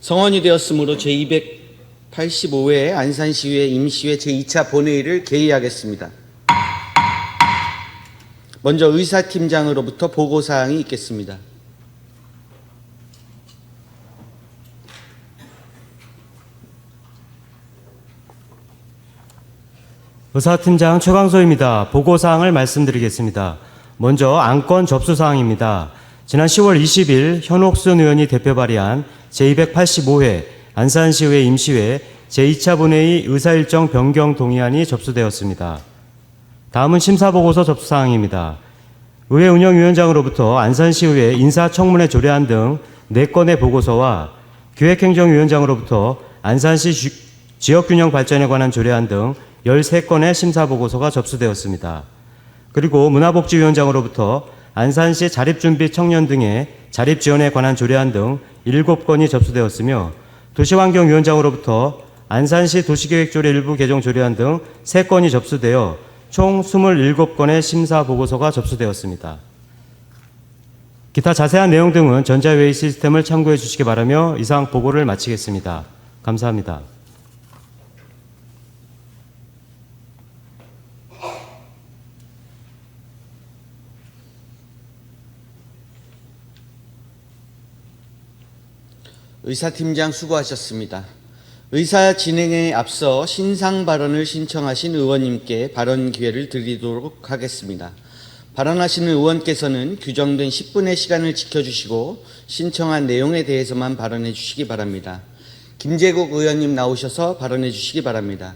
성원이 되었으므로 제285회 안산시의회 임시회 제2차 본회의를 개의하겠습니다. 먼저 의사팀장으로부터 보고사항이 있겠습니다. 의사팀장 최광소입니다. 보고사항을 말씀드리겠습니다. 먼저 안건 접수사항입니다. 지난 10월 20일 현옥순 의원이 대표 발의한 제285회 안산시의회 임시회 제2차 본회의 의사일정 변경 동의안이 접수되었습니다. 다음은 심사보고서 접수사항입니다. 의회 운영위원장으로부터 안산시의회 인사청문회 조례안 등 4건의 보고서와 기획행정위원장으로부터 안산시 지역균형 발전에 관한 조례안 등 13건의 심사보고서가 접수되었습니다. 그리고 문화복지위원장으로부터 안산시 자립준비 청년 등의 자립지원에 관한 조례안 등 7건이 접수되었으며 도시환경위원장으로부터 안산시 도시계획조례 일부 개정 조례안 등 3건이 접수되어 총 27건의 심사보고서가 접수되었습니다. 기타 자세한 내용 등은 전자회의 시스템을 참고해 주시기 바라며 이상 보고를 마치겠습니다. 감사합니다. 의사팀장 수고하셨습니다. 의사 진행에 앞서 신상 발언을 신청하신 의원님께 발언 기회를 드리도록 하겠습니다. 발언하시는 의원께서는 규정된 10분의 시간을 지켜주시고 신청한 내용에 대해서만 발언해 주시기 바랍니다. 김재국 의원님 나오셔서 발언해 주시기 바랍니다.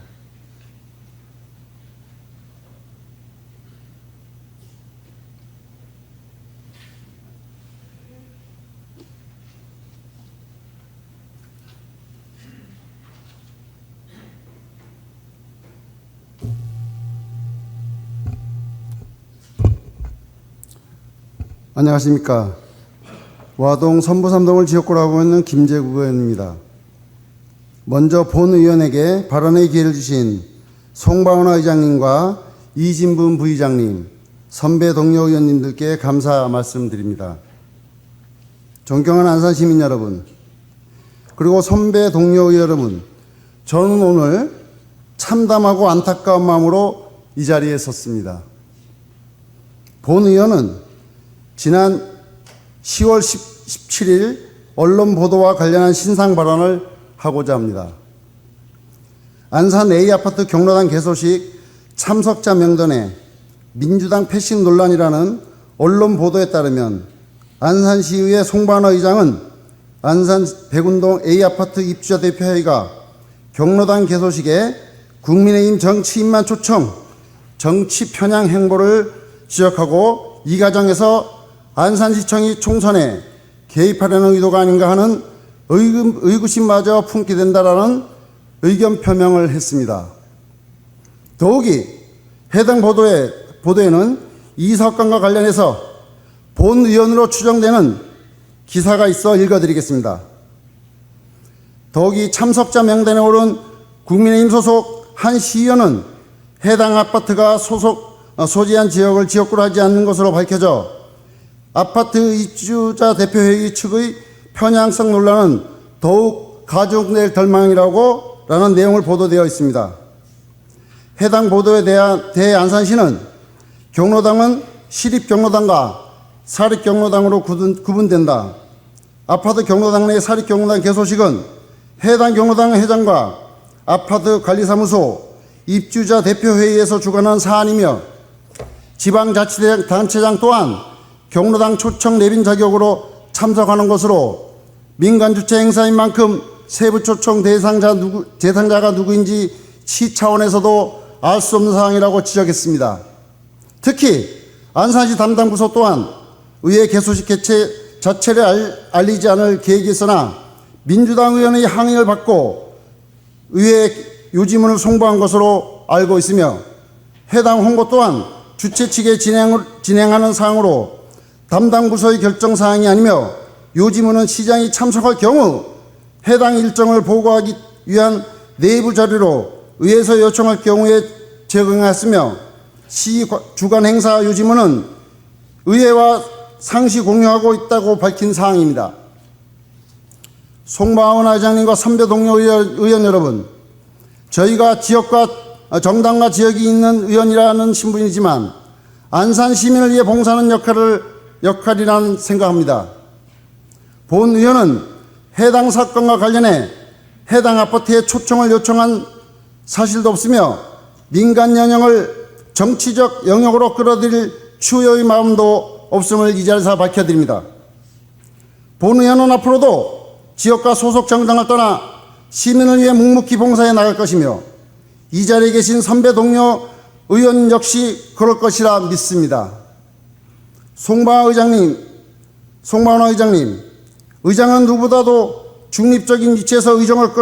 안녕하십니까. 와동 선부3동을 지역구로 하고 있는 김재국 의원입니다. 먼저 본 의원에게 발언의 기회를 주신 송방훈 의장님과 이진분 부의장님, 선배 동료 의원님들께 감사 말씀드립니다. 존경하는 안산시민 여러분, 그리고 선배 동료 의원 여러분, 저는 오늘 참담하고 안타까운 마음으로 이 자리에 섰습니다. 본 의원은 지난 10월 17일 언론 보도와 관련한 신상 발언을 하고자 합니다. 안산 A아파트 경로당 개소식 참석자 명단에 민주당 패싱 논란이라는 언론 보도에 따르면 안산시의회 송반호 의장은 안산 백운동 A아파트 입주자 대표회의가 경로당 개소식에 국민의힘 정치인만 초청, 정치 편향 행보를 지적하고 이 과정에서 안산시청이 총선에 개입하려는 의도가 아닌가 하는 의구심마저 품게 된다라는 의견 표명을 했습니다. 더욱이 해당 보도에는 이 사건과 관련해서 본 의원으로 추정되는 기사가 있어 읽어드리겠습니다. 더욱이 참석자 명단에 오른 국민의힘 소속 한 시의원은 해당 아파트가 소재한 지역을 지역구로 하지 않는 것으로 밝혀져 아파트 입주자 대표회의 측의 편향성 논란은 더욱 가중될 덜망이라고 라는 내용을 보도되어 있습니다. 해당 보도에 대해 안산시는 경로당은 시립경로당과 사립경로당으로 구분된다. 아파트 경로당 내 사립경로당 개소식은 해당 경로당 회장과 아파트 관리사무소 입주자 대표회의에서 주관한 사안이며 지방자치단체장 또한 경로당 초청 내빈 자격으로 참석하는 것으로 민간주체 행사인 만큼 세부 초청 대상자가 누구인지 시 차원에서도 알 수 없는 사항이라고 지적했습니다. 특히 안산시 담당 부서 또한 의회 개소식 개최 자체를 알리지 않을 계획이 있으나 민주당 의원의 항의를 받고 의회 요지문을 송부한 것으로 알고 있으며 해당 홍보 또한 주최 측에 진행하는 사항으로 담당 부서의 결정 사항이 아니며 요지문은 시장이 참석할 경우 해당 일정을 보고하기 위한 내부 자료로 의회에서 요청할 경우에 제공했으며 시 주간 행사 요지문은 의회와 상시 공유하고 있다고 밝힌 사항입니다. 송방원 회장님과 선배 동료 의원 여러분, 저희가 정당과 지역이 있는 의원이라는 신분이지만 안산 시민을 위해 봉사하는 역할이라는 생각합니다. 본 의원은 해당 사건과 관련해 해당 아파트에 초청을 요청한 사실도 없으며 민간 영역을 정치적 영역으로 끌어들일 추여의 마음도 없음을 이 자리에서 밝혀드립니다. 본 의원은 앞으로도 지역과 소속 정당을 떠나 시민을 위해 묵묵히 봉사해 나갈 것이며 이 자리에 계신 선배 동료 의원 역시 그럴 것이라 믿습니다. 송방원 의장님, 의장은 누구보다도 중립적인 위치에서 의정을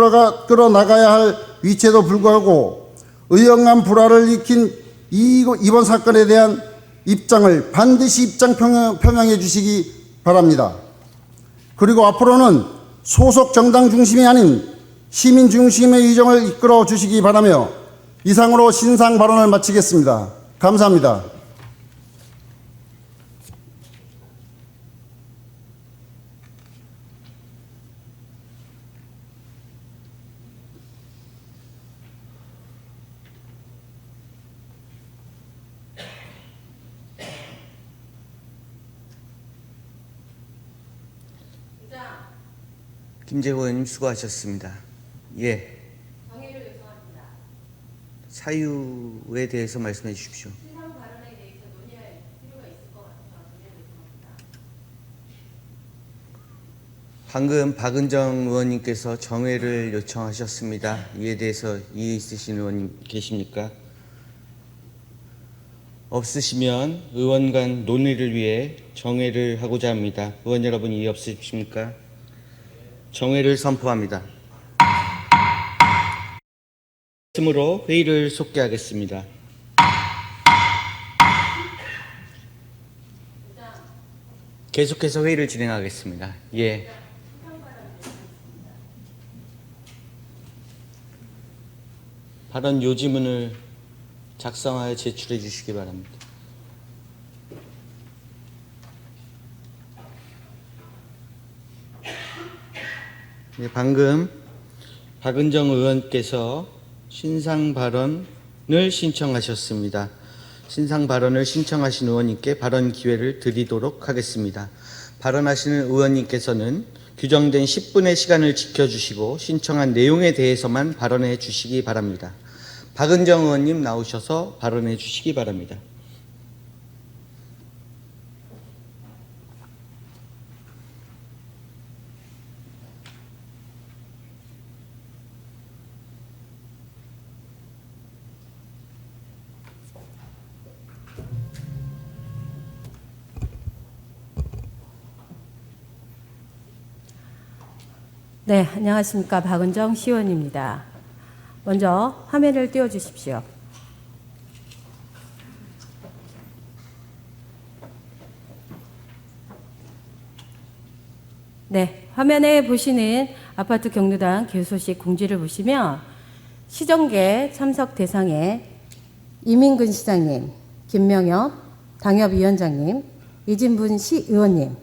끌어나가야 할 위치에도 불구하고 의원 간 불화를 일으킨 이번 사건에 대한 입장을 반드시 표명해 주시기 바랍니다. 그리고 앞으로는 소속 정당 중심이 아닌 시민 중심의 의정을 이끌어 주시기 바라며 이상으로 신상 발언을 마치겠습니다. 감사합니다. 김재호 의원님 수고하셨습니다. 예. 정의를 요청합니다. 사유에 대해서 말씀해 주십시오. 신상 발언에 대해서 논의할 필요가 있을 것 같아서 정의를 요청합니다. 방금 박은정 의원님께서 정회를 요청하셨습니다. 이에 대해서 이의 있으신 의원님 계십니까? 없으시면 의원 간 논의를 위해 정회를 하고자 합니다. 의원 여러분 이의 없으십니까? 정회를 선포합니다. 으로 회의를 속개하겠습니다. 계속해서 회의를 진행하겠습니다. 예. 발언 요지문을 작성하여 제출해 주시기 바랍니다. 네, 방금 박은정 의원께서 신상 발언을 신청하셨습니다. 신상 발언을 신청하신 의원님께 발언 기회를 드리도록 하겠습니다. 발언하시는 의원님께서는 규정된 10분의 시간을 지켜주시고 신청한 내용에 대해서만 발언해 주시기 바랍니다. 박은정 의원님 나오셔서 발언해 주시기 바랍니다. 네, 안녕하십니까. 박은정 시의원입니다. 먼저 화면을 띄워주십시오. 네, 화면에 보시는 아파트 경로당 개소식 공지를 보시면 시정계 참석 대상에 이민근 시장님, 김명엽 당협위원장님, 이진분 시의원님,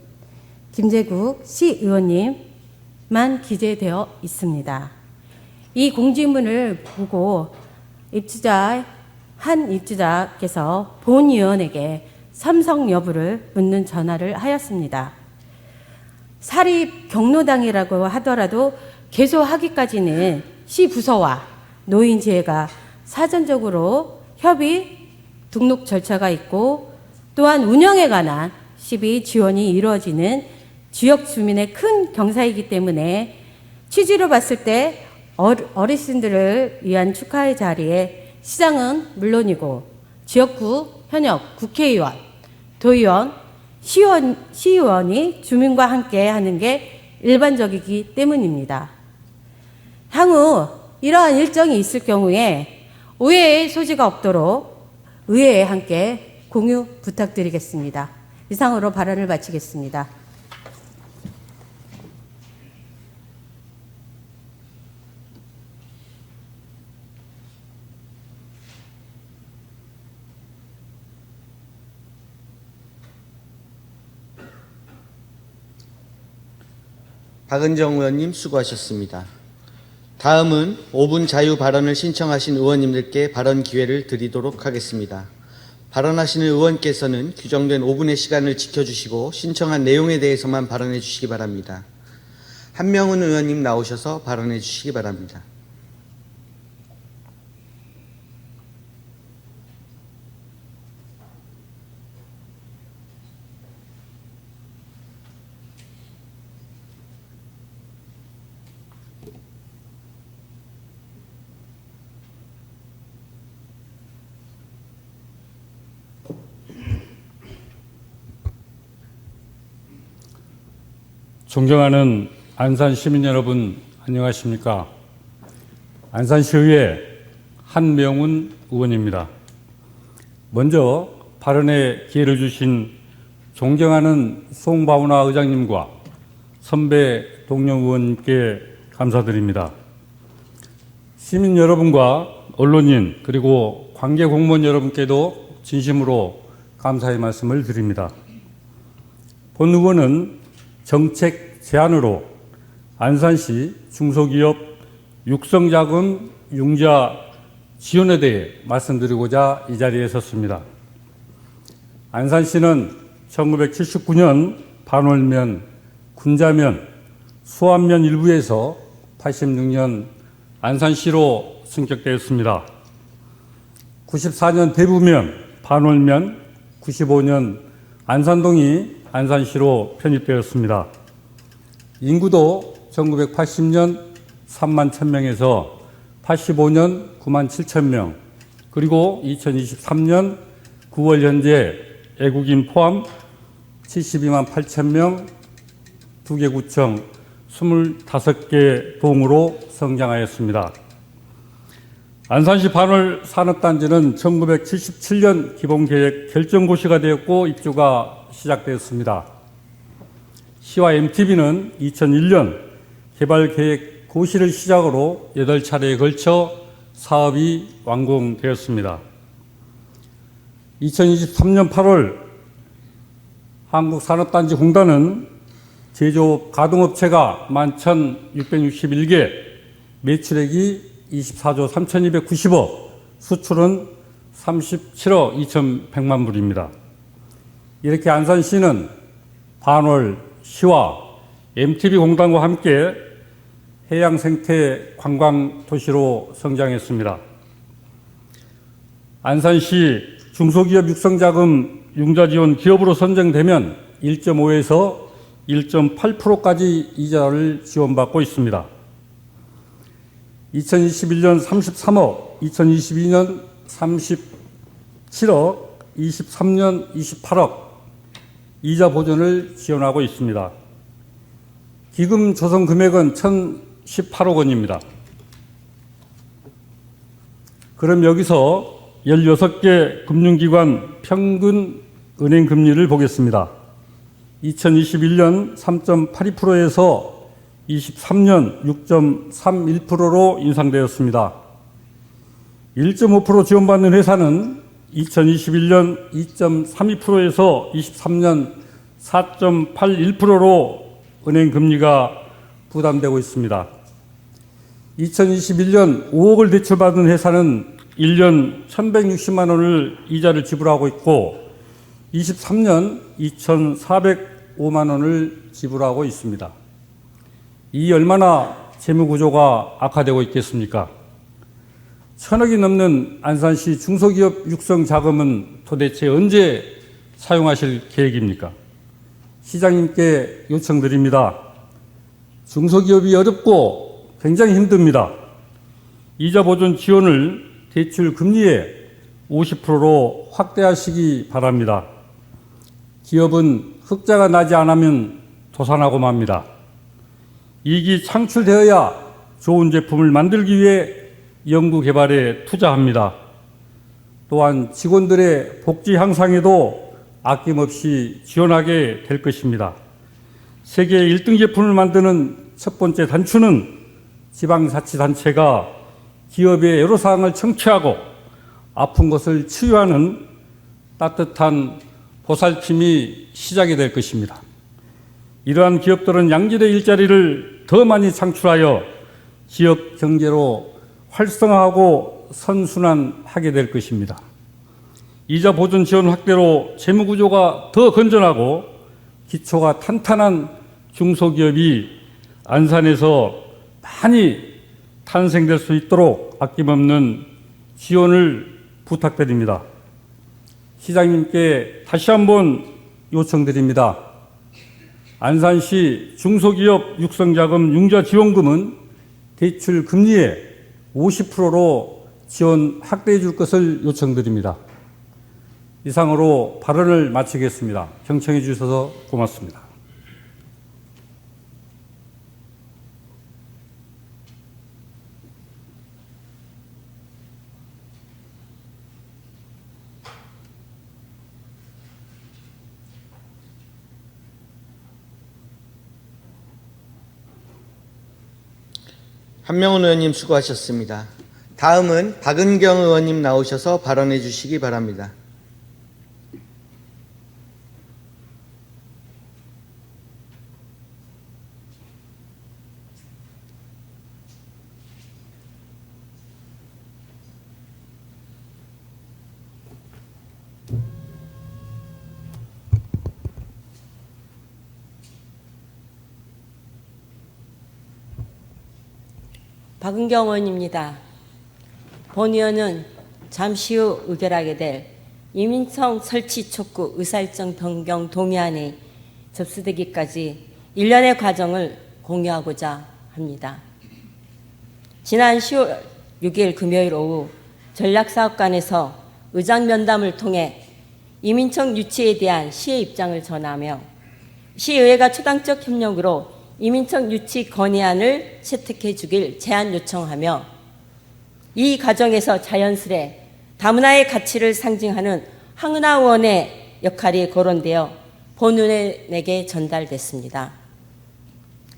김재국 시의원님 만 기재되어 있습니다. 이 공지문을 보고 한 입주자께서 본 의원에게 참석 여부를 묻는 전화를 하였습니다. 사립 경로당이라고 하더라도 개소하기까지는 시 부서와 노인지회가 사전적으로 협의 등록 절차가 있고 또한 운영에 관한 시비 지원이 이루어지는 지역 주민의 큰 경사이기 때문에 취지로 봤을 때 어르신들을 위한 축하의 자리에 시장은 물론이고 지역구 현역 국회의원, 도의원, 시의원이 주민과 함께 하는 게 일반적이기 때문입니다. 향후 이러한 일정이 있을 경우에 오해의 소지가 없도록 의회에 함께 공유 부탁드리겠습니다. 이상으로 발언을 마치겠습니다. 박은정 의원님 수고하셨습니다. 다음은 5분 자유 발언을 신청하신 의원님들께 발언 기회를 드리도록 하겠습니다. 발언하시는 의원께서는 규정된 5분의 시간을 지켜주시고 신청한 내용에 대해서만 발언해 주시기 바랍니다. 한명훈 의원님 나오셔서 발언해 주시기 바랍니다. 존경하는 안산 시민 여러분, 안녕하십니까? 안산시의회 한명훈 의원입니다. 먼저 발언의 기회를 주신 존경하는 송바우나 의장님과 선배 동료 의원님께 감사드립니다. 시민 여러분과 언론인 그리고 관계 공무원 여러분께도 진심으로 감사의 말씀을 드립니다. 본 의원은 정책 제안으로 안산시 중소기업 육성자금 융자 지원에 대해 말씀드리고자 이 자리에 섰습니다. 안산시는 1979년 반월면, 군자면, 수안면 일부에서 86년 안산시로 승격되었습니다. 94년 대부면, 반월면, 95년 안산동이 안산시로 편입되었습니다. 인구도 1980년 3만 1,000명에서 85년 9만 7천 명, 그리고 2023년 9월 현재 애국인 포함 72만 8천 명, 2개 구청 25개 동으로 성장하였습니다. 안산시 반월 산업단지는 1977년 기본계획 결정고시가 되었고 입주가 시작되었습니다. 시와 MTB는 2001년 개발계획 고시를 시작으로 8차례에 걸쳐 사업이 완공되었습니다. 2023년 8월 한국산업단지공단은 제조업 가동업체가 11,661개, 매출액이 24조 3,290억, 수출은 37억 2,100만 불입니다. 이렇게 안산시는 반월 시와 MTB 공단과 함께 해양 생태 관광 도시로 성장했습니다. 안산시 중소기업 육성자금 융자 지원 기업으로 선정되면 1.5에서 1.8%까지 이자를 지원받고 있습니다. 2021년 33억, 2022년 37억, 23년 28억 이자 보전을 지원하고 있습니다. 기금 조성 금액은 1,018억 원입니다. 그럼 여기서 16개 금융기관 평균 은행 금리를 보겠습니다. 2021년 3.82%에서 23년 6.31%로 인상되었습니다. 1.5% 지원받는 회사는 2021년 2.32%에서 23년 4.81%로 은행 금리가 부담되고 있습니다. 2021년 5억을 대출받은 회사는 1년 1,160만 원을 이자를 지불하고 있고 23년 2,405만 원을 지불하고 있습니다. 이 얼마나 재무구조가 악화되고 있겠습니까? 1,000억이 넘는 안산시 중소기업 육성 자금은 도대체 언제 사용하실 계획입니까? 시장님께 요청드립니다. 중소기업이 어렵고 굉장히 힘듭니다. 이자 보존 지원을 대출 금리의 50%로 확대하시기 바랍니다. 기업은 흑자가 나지 않으면 도산하고 맙니다. 이익이 창출되어야 좋은 제품을 만들기 위해 연구 개발에 투자합니다. 또한 직원들의 복지 향상에도 아낌없이 지원하게 될 것입니다. 세계 1등 제품을 만드는 첫 번째 단추는 지방자치단체가 기업의 애로사항을 청취하고 아픈 것을 치유하는 따뜻한 보살핌이 시작이 될 것입니다. 이러한 기업들은 양질의 일자리를 더 많이 창출하여 지역 경제로 활성화하고 선순환하게 될 것입니다. 이자 보존 지원 확대로 재무 구조가 더 건전하고 기초가 탄탄한 중소기업이 안산에서 많이 탄생될 수 있도록 아낌없는 지원을 부탁드립니다. 시장님께 다시 한번 요청드립니다. 안산시 중소기업 육성자금 융자지원금은 대출 금리의 50%로 지원 확대해 줄 것을 요청드립니다. 이상으로 발언을 마치겠습니다. 경청해 주셔서 고맙습니다. 한명훈 의원님 수고하셨습니다. 다음은 박은경 의원님 나오셔서 발언해 주시기 바랍니다. 박은경 의원입니다. 본 의원은 잠시 후 의결하게 될 이민청 설치 촉구 의사일정 변경 동의안이 접수되기까지 일련의 과정을 공유하고자 합니다. 지난 10월 6일 금요일 오후 전략사업관에서 의장면담을 통해 이민청 유치에 대한 시의 입장을 전하며 시의회가 초당적 협력으로 이민청 유치 건의안을 채택해 주길 제안 요청하며 이 과정에서 자연스레 다문화의 가치를 상징하는 황은하 의원의 역할이 거론되어 본 의원에게 전달됐습니다.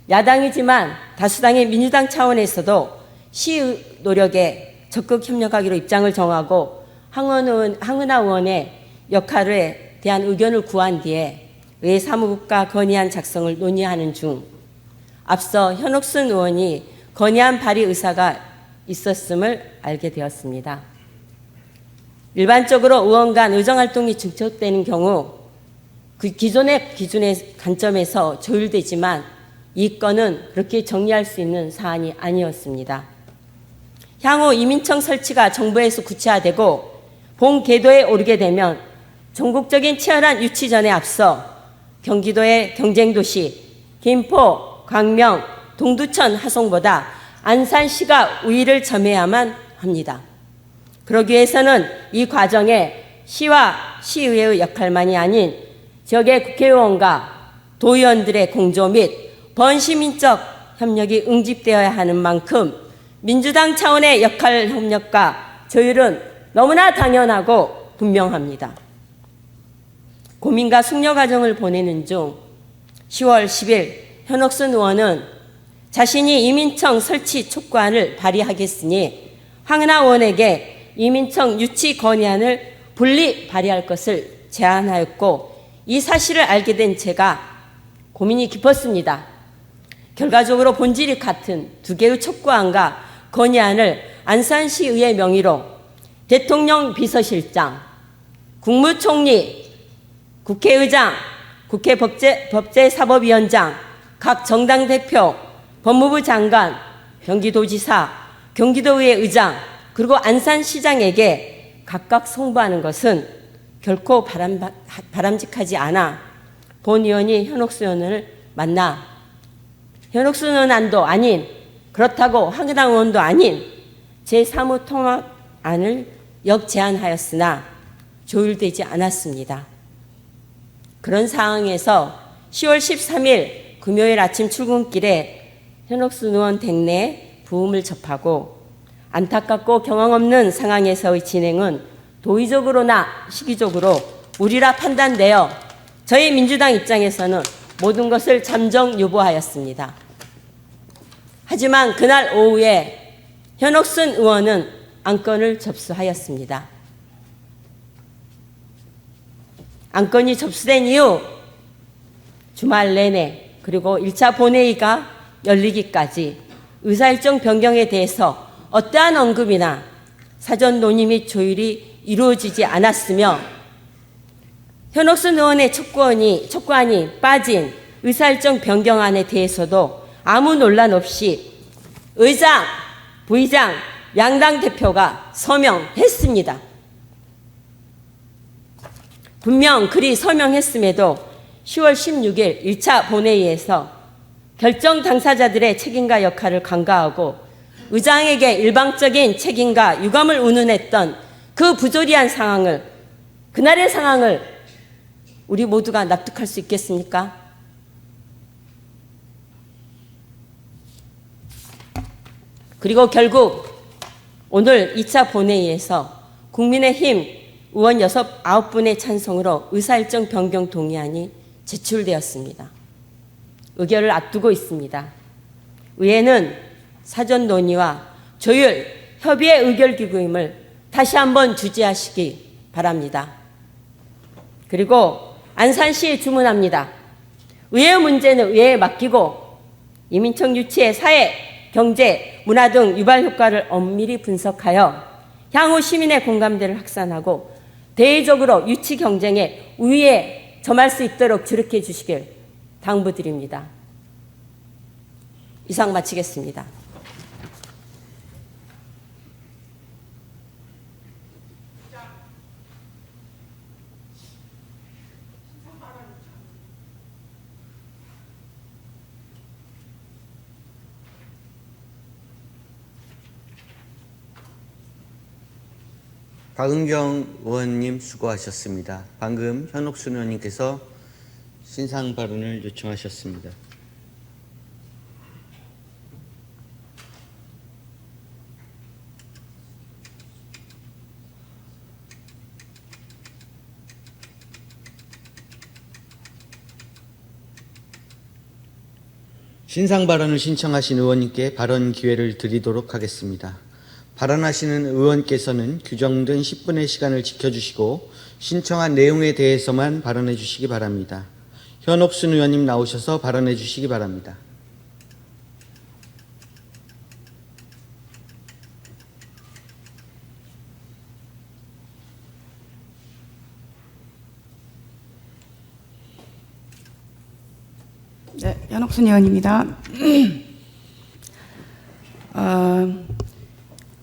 야당이지만 다수당의 민주당 차원에서도 시 노력에 적극 협력하기로 입장을 정하고 황은하 의원의 역할에 대한 의견을 구한 뒤에 의회 사무국과 건의안 작성을 논의하는 중 앞서 현옥순 의원이 건의안 발의 의사가 있었음을 알게 되었습니다. 일반적으로 의원 간 의정활동이 중첩되는 경우 그 기존의 기준의 관점에서 조율되지만 이 건은 그렇게 정리할 수 있는 사안이 아니었습니다. 향후 이민청 설치가 정부에서 구체화되고 본 궤도에 오르게 되면 전국적인 치열한 유치전에 앞서 경기도의 경쟁도시 김포, 광명, 동두천, 하송보다 안산시가 우위를 점해야만 합니다. 그러기 위해서는 이 과정에 시와 시의회의 역할만이 아닌 지역의 국회의원과 도의원들의 공조 및 번시민적 협력이 응집되어야 하는 만큼 민주당 차원의 역할 협력과 조율은 너무나 당연하고 분명합니다. 고민과 숙려 과정을 보내는 중 10월 10일 현옥순 의원은 자신이 이민청 설치 촉구안을 발의하겠으니 황은하 의원에게 이민청 유치 건의안을 분리 발의할 것을 제안하였고 이 사실을 알게 된 제가 고민이 깊었습니다. 결과적으로 본질이 같은 두 개의 촉구안과 건의안을 안산시의회 명의로 대통령 비서실장, 국무총리, 국회의장, 국회 법제사법위원장, 각 정당 대표, 법무부 장관, 경기도지사, 경기도의회 의장, 그리고 안산시장에게 각각 송부하는 것은 결코 바람직하지 않아 본 의원이 현옥순 의원을 만나 현옥순 의원안도 아닌 그렇다고 황은하 의원도 아닌 제3호 통합안을 조율되지 않았습니다. 그런 상황에서 10월 13일 금요일 아침 출근길에 현옥순 의원 댁내 부음을 접하고 안타깝고 경황 없는 상황에서의 진행은 도의적으로나 시기적으로 우리라 판단되어 저희 민주당 입장에서는 모든 것을 잠정 유보하였습니다. 하지만 그날 오후에 현옥순 의원은 안건을 접수하였습니다. 안건이 접수된 이후 주말 내내 그리고 1차 본회의가 열리기까지 의사일정 변경에 대해서 어떠한 언급이나 사전 논의 및 조율이 이루어지지 않았으며 현옥순 의원의 촉구안이 빠진 의사일정 변경안에 대해서도 아무 논란 없이 의장, 부의장, 양당 대표가 서명했습니다. 분명 그리 서명했음에도 10월 16일 1차 본회의에서 결정 당사자들의 책임과 역할을 간과하고 의장에게 일방적인 책임과 유감을 운운했던 그 부조리한 상황을, 그날의 상황을 우리 모두가 납득할 수 있겠습니까? 그리고 결국 오늘 2차 본회의에서 국민의힘 의원 9분의 찬성으로 의사일정 변경 동의안이 제출되었습니다. 의결을 앞두고 있습니다. 의회는 사전 논의와 조율, 협의의 의결기구임을 다시 한번 주지하시기 바랍니다. 그리고 안산시 주문합니다. 의회 문제는 의회에 맡기고 이민청 유치의 사회, 경제, 문화 등 유발 효과를 엄밀히 분석하여 향후 시민의 공감대를 확산하고 대외적으로 유치 경쟁에 우위에 점할 수 있도록 주력해 주시길 당부드립니다. 이상 마치겠습니다. 박은경 의원님 수고하셨습니다. 방금 현옥순 의원님께서 신상 발언을 요청하셨습니다. 신상 발언을 신청하신 의원님께 발언 기회를 드리도록 하겠습니다. 발언하시는 의원께서는 규정된 10분의 시간을 지켜주시고 신청한 내용에 대해서만 발언해 주시기 바랍니다. 현옥순 의원님 나오셔서 발언해 주시기 바랍니다. 네, 현옥순 의원입니다.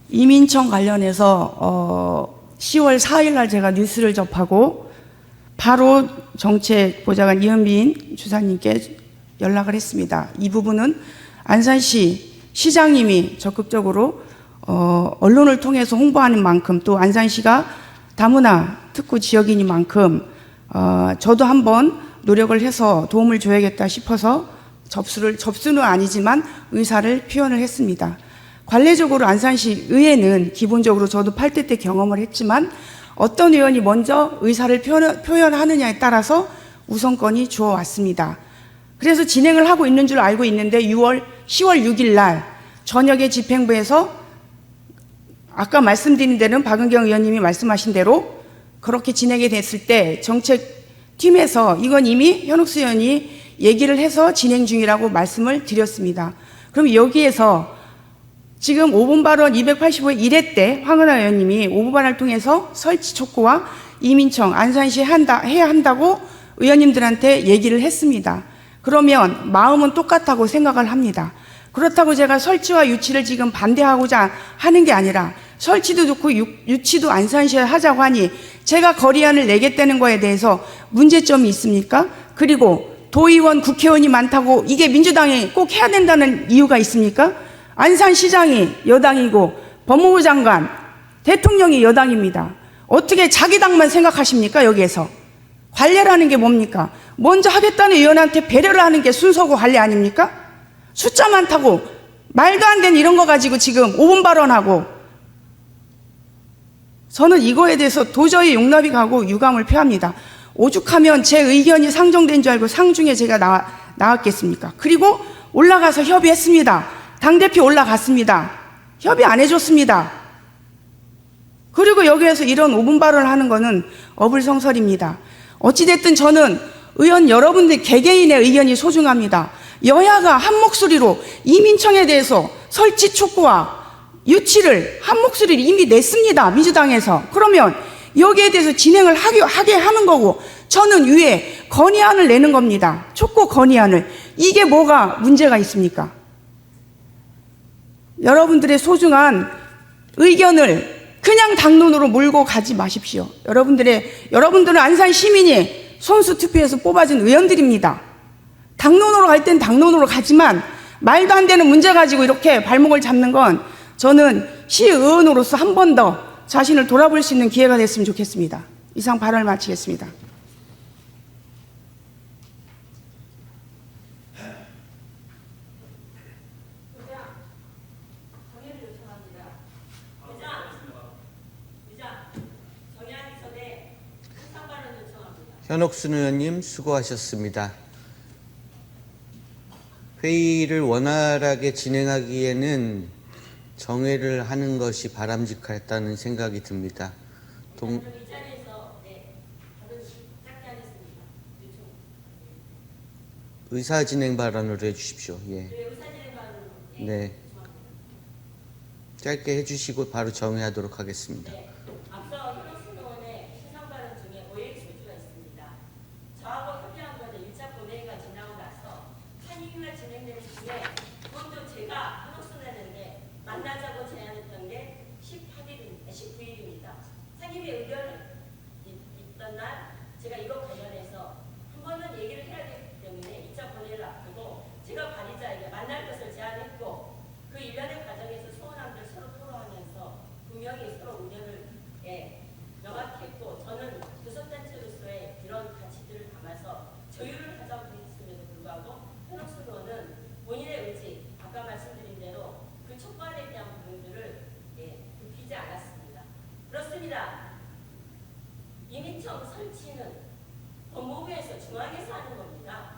이민청 관련해서 10월 4일 날 제가 뉴스를 접하고 바로 정책보좌관 이은빈 주사님께 연락을 했습니다. 이 부분은 안산시 시장님이 적극적으로 언론을 통해서 홍보하는 만큼 또 안산시가 다문화 특구 지역이니만큼 저도 한번 노력을 해서 도움을 줘야겠다 싶어서 접수는 아니지만 의사를 표현을 했습니다. 관례적으로 안산시 의회는 기본적으로 저도 8대 때 경험을 했지만 어떤 의원이 먼저 의사를 표현하느냐에 따라서 우선권이 주어왔습니다. 그래서 진행을 하고 있는 줄 알고 있는데 10월 6일 날 저녁에 집행부에서 아까 말씀드린 대로 박은경 의원님이 말씀하신 대로 그렇게 진행이 됐을 때 정책팀에서 이건 이미 현옥수 의원이 얘기를 해서 진행 중이라고 말씀을 드렸습니다. 그럼 여기에서 지금 5분 발언 285회 1회 때 황은하 의원님이 5분 발언을 통해서 설치 촉구와 이민청, 안산시에 해야 한다고 의원님들한테 얘기를 했습니다. 그러면 마음은 똑같다고 생각을 합니다. 그렇다고 제가 설치와 유치를 지금 반대하고자 하는 게 아니라 설치도 좋고 유치도 안산시에 하자고 하니 제가 거리안을 내겠다는 거에 대해서 문제점이 있습니까? 그리고 도의원, 국회의원이 많다고 이게 민주당이 꼭 해야 된다는 이유가 있습니까? 안산시장이 여당이고 법무부 장관, 대통령이 여당입니다. 어떻게 자기 당만 생각하십니까? 여기에서 관례라는 게 뭡니까? 먼저 하겠다는 의원한테 배려를 하는 게 순서고 관례 아닙니까? 숫자 많다고 말도 안 되는 이런 거 가지고 지금 5분 발언하고 저는 이거에 대해서 도저히 용납이 가고 유감을 표합니다. 오죽하면 제 의견이 상정된 줄 알고 상중에 제가 나왔겠습니까? 그리고 올라가서 협의했습니다. 당대표 올라갔습니다. 협의 안 해줬습니다. 그리고 여기에서 이런 5분 발언을 하는 거는 어불성설입니다. 어찌됐든 저는 의원 여러분들 개개인의 의견이 소중합니다. 여야가 한 목소리로 이민청에 대해서 설치 촉구와 유치를 한 목소리를 이미 냈습니다. 민주당에서. 그러면 여기에 대해서 진행을 하게 하는 거고, 저는 위에 건의안을 내는 겁니다. 촉구 건의안을. 이게 뭐가 문제가 있습니까? 여러분들의 소중한 의견을 그냥 당론으로 몰고 가지 마십시오. 여러분들은 안산 시민이 손수 투표해서 뽑아준 의원들입니다. 당론으로 갈 땐 당론으로 가지만 말도 안 되는 문제 가지고 이렇게 발목을 잡는 건 저는 시의원으로서 한 번 더 자신을 돌아볼 수 있는 기회가 됐으면 좋겠습니다. 이상 발언을 마치겠습니다. 현옥순 의원님 수고하셨습니다. 회의를 원활하게 진행하기에는 정회를 하는 것이 바람직하다는 생각이 듭니다. 의사 진행 발언으로 해주십시오. 예. 네. 짧게 해주시고 바로 정회하도록 하겠습니다. 앞서 현옥순 의원의 시상 발언 중에 오해의 소지가 있습니다. 저하고 협의한 번에 1차 본회의가 지나고 나서 상임위가 진행되는 중에 그것도 제가 현옥순 의원에게 만나자고 제안했던 게 19일입니다. 상임위 의견이 있던 날 제가 이거 관련해서 한 번은 얘기를 해야 되기 때문에 2차 본회의를 앞두고 제가 발의자에게 만날 것을 제안했고, 그 일련의 과정에서 소원함들 서로 토로하면서 분명히 서로 의견을 명확히 했고, 저는 교섭단체로서의 이런 가치들을 담아서 조율을 하자고 했음에도 불구하고 현옥순 의원은 본인의 의지, 아까 말씀드린 대로 그 촉구안에 대한 부분들을 굽히지 않았습니다. 그렇습니다. 이민청 설치는 법무부에서 중앙에서 하는 겁니다.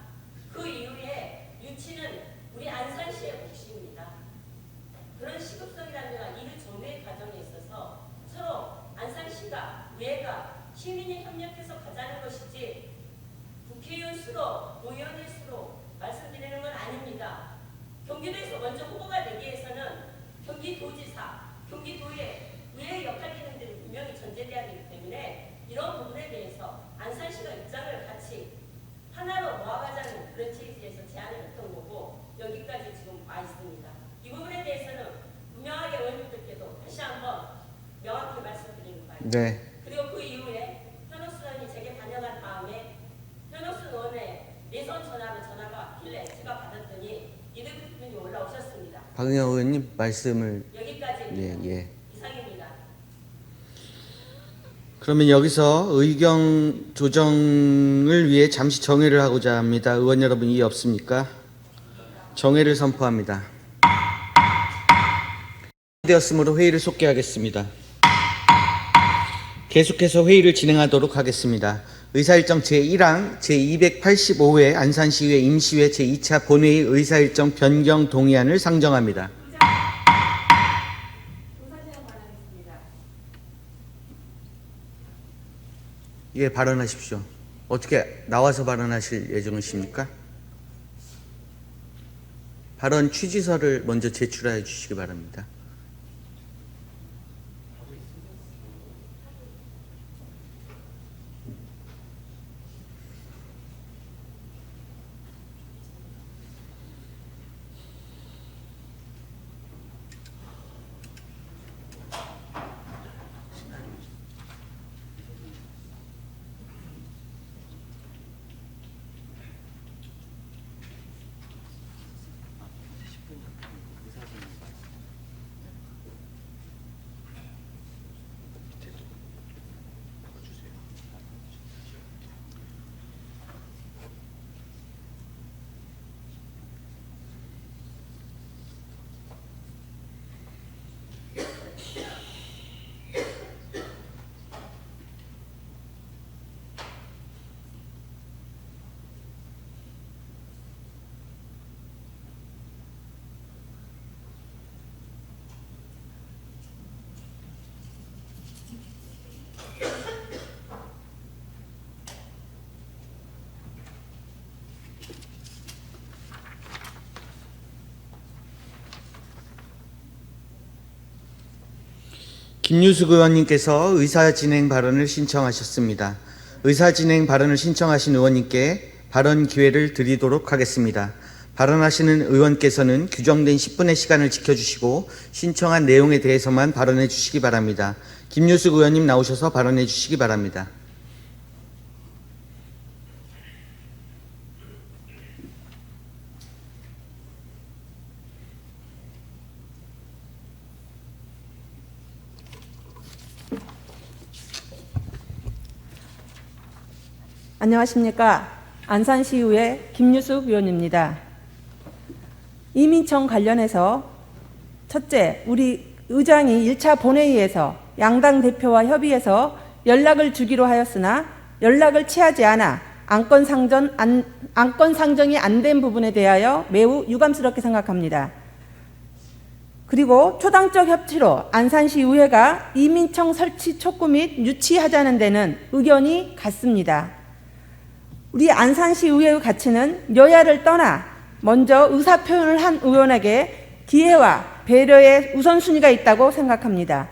그 이후에 유치는 우리 안산시의 몫입니다. 그런 시급성이라든가 이를 정리의 과정에 있어서 서로 안산시가, 위가 시민이 협력해서 가자는 것이지 국회의원 수로, 의원의 수로 말씀드리는 건 아닙니다. 경기도에서 먼저 후보가 되기 위해서는 경기도지사, 경기도의 의회 역할 기능들이 분명히 전제돼야 되기 때문에 이런 부분에 대해서 안산시가 입장을 같이 하나로 모아가자는 그런 취지에서 제안을 했던 거고, 여기까지 지금 와 있습니다. 이 부분에 대해서는 분명하게 의원님들께도 다시 한번 명확히 말씀드리는 바입니다. 네. 그리고 그 이후에 현옥순 의원이 제게 반영한 다음에 현옥순 의원의 내선 전화로 전화가 왔길래 제가 받았더니 이득 대표님이 올라오셨습니다. 박은영 의원님 말씀을 여기까지입니다. 예. 이상입니다. 그러면 여기서 의견 조정을 위해 잠시 정회를 하고자 합니다. 의원 여러분 이해 없습니까? 정회를 선포합니다. 되었으므로 회의를 속개하겠습니다. 계속해서 회의를 진행하도록 하겠습니다. 의사일정 제1항 제285회 안산시의회 임시회 제2차 본회의 의사일정 변경 동의안을 상정합니다. 예, 발언하십시오. 어떻게 나와서 발언하실 예정이십니까? 발언 취지서를 먼저 제출해 주시기 바랍니다. 김유숙 의원님께서 의사진행 발언을 신청하셨습니다. 의사진행 발언을 신청하신 의원님께 발언 기회를 드리도록 하겠습니다. 발언하시는 의원께서는 규정된 10분의 시간을 지켜주시고 신청한 내용에 대해서만 발언해 주시기 바랍니다. 김유숙 의원님 나오셔서 발언해 주시기 바랍니다. 안녕하십니까. 안산시의회 김유숙 의원입니다. 이민청 관련해서 첫째, 우리 의장이 1차 본회의에서 양당 대표와 협의해서 연락을 주기로 하였으나 연락을 취하지 않아 안건 상정이 안 된 부분에 대하여 매우 유감스럽게 생각합니다. 그리고 초당적 협치로 안산시의회가 이민청 설치 촉구 및 유치하자는 데는 의견이 같습니다. 우리 안산시의회의 가치는 여야를 떠나 먼저 의사표현을 한 의원에게 기회와 배려의 우선순위가 있다고 생각합니다.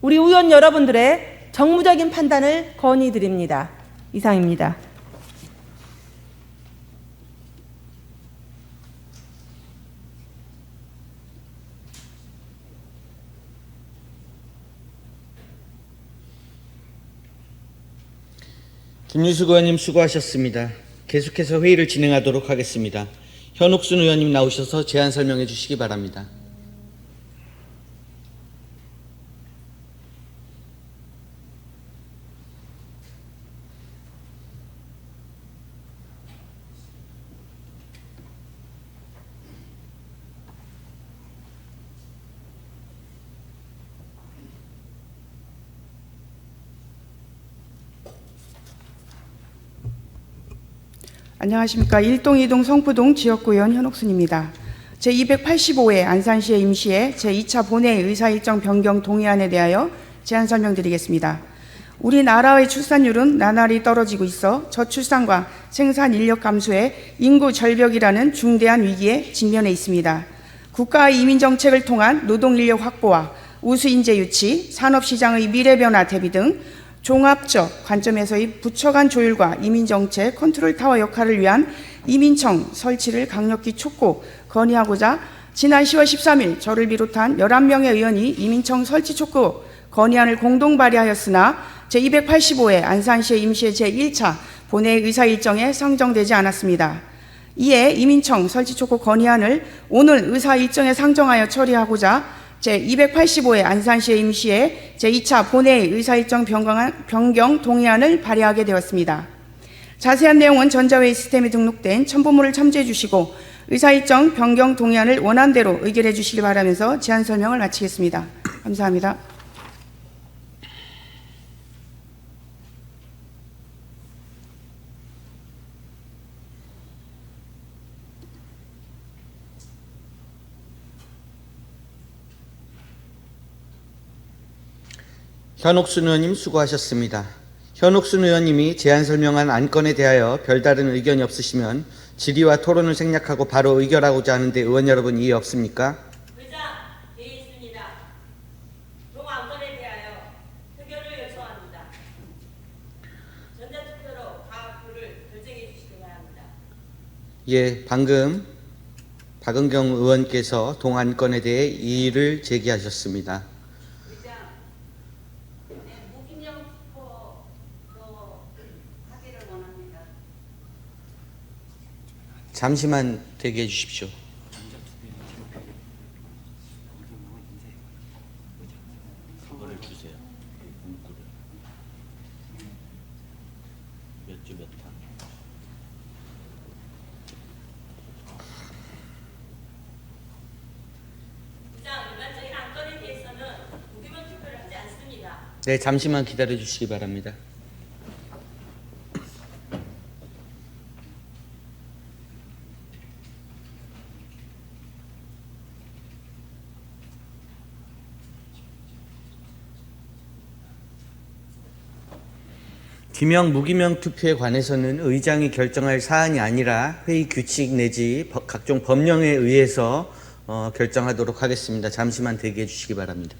우리 의원 여러분들의 정무적인 판단을 건의드립니다. 이상입니다. 김유숙 의원님 수고하셨습니다. 계속해서 회의를 진행하도록 하겠습니다. 현옥순 의원님 나오셔서 제안 설명해 주시기 바랍니다. 안녕하십니까. 1동, 2동 성푸동 지역구 의원 현옥순입니다. 제285회 안산시의 임시회 제2차 본회의 의사일정 변경 동의안에 대하여 제안 설명드리겠습니다. 우리나라의 출산율은 나날이 떨어지고 있어 저출산과 생산 인력 감소에 인구 절벽이라는 중대한 위기에 직면해 있습니다. 국가의 이민정책을 통한 노동인력 확보와 우수인재 유치, 산업시장의 미래 변화 대비 등 종합적 관점에서의 부처 간 조율과 이민정책 컨트롤 타워 역할을 위한 이민청 설치를 강력히 촉구, 건의하고자 지난 10월 13일 저를 비롯한 11명의 의원이 이민청 설치 촉구 건의안을 공동 발의하였으나 제285회 안산시의 임시회 제1차 본회의 의사일정에 상정되지 않았습니다. 이에 이민청 설치 촉구 건의안을 오늘 의사일정에 상정하여 처리하고자 제285회 안산시의 임시회 제2차 본회의 의사일정 변경 동의안을 발의하게 되었습니다. 자세한 내용은 전자회의 시스템에 등록된 첨부물을 참조해 주시고 의사일정 변경 동의안을 원안대로 의결해 주시기 바라면서 제안 설명을 마치겠습니다. 감사합니다. 현옥순 의원님 수고하셨습니다. 현옥순 의원님이 제안 설명한 안건에 대하여 별다른 의견이 없으시면 질의와 토론을 생략하고 바로 의결하고자 하는데 의원 여러분 이해 없습니까? 의장, 예의 있습니다. 동 안건에 대하여 의결을 요청합니다. 전자투표로 각 표를 결정해 주시기 바랍니다. 예, 방금 박은경 의원께서 동 안건에 대해 이의를 제기하셨습니다. 잠시만 대기해 주십시오. 그거를 주세요. 문구를. 몇 주 몇 판. 의장, 일반적인 안건에 대해서는 무기명 투표를 하지 않습니다. 네, 잠시만 기다려 주시기 바랍니다. 기명, 무기명 투표에 관해서는 의장이 결정할 사안이 아니라 회의 규칙 내지 각종 법령에 의해서 결정하도록 하겠습니다. 잠시만 대기해 주시기 바랍니다.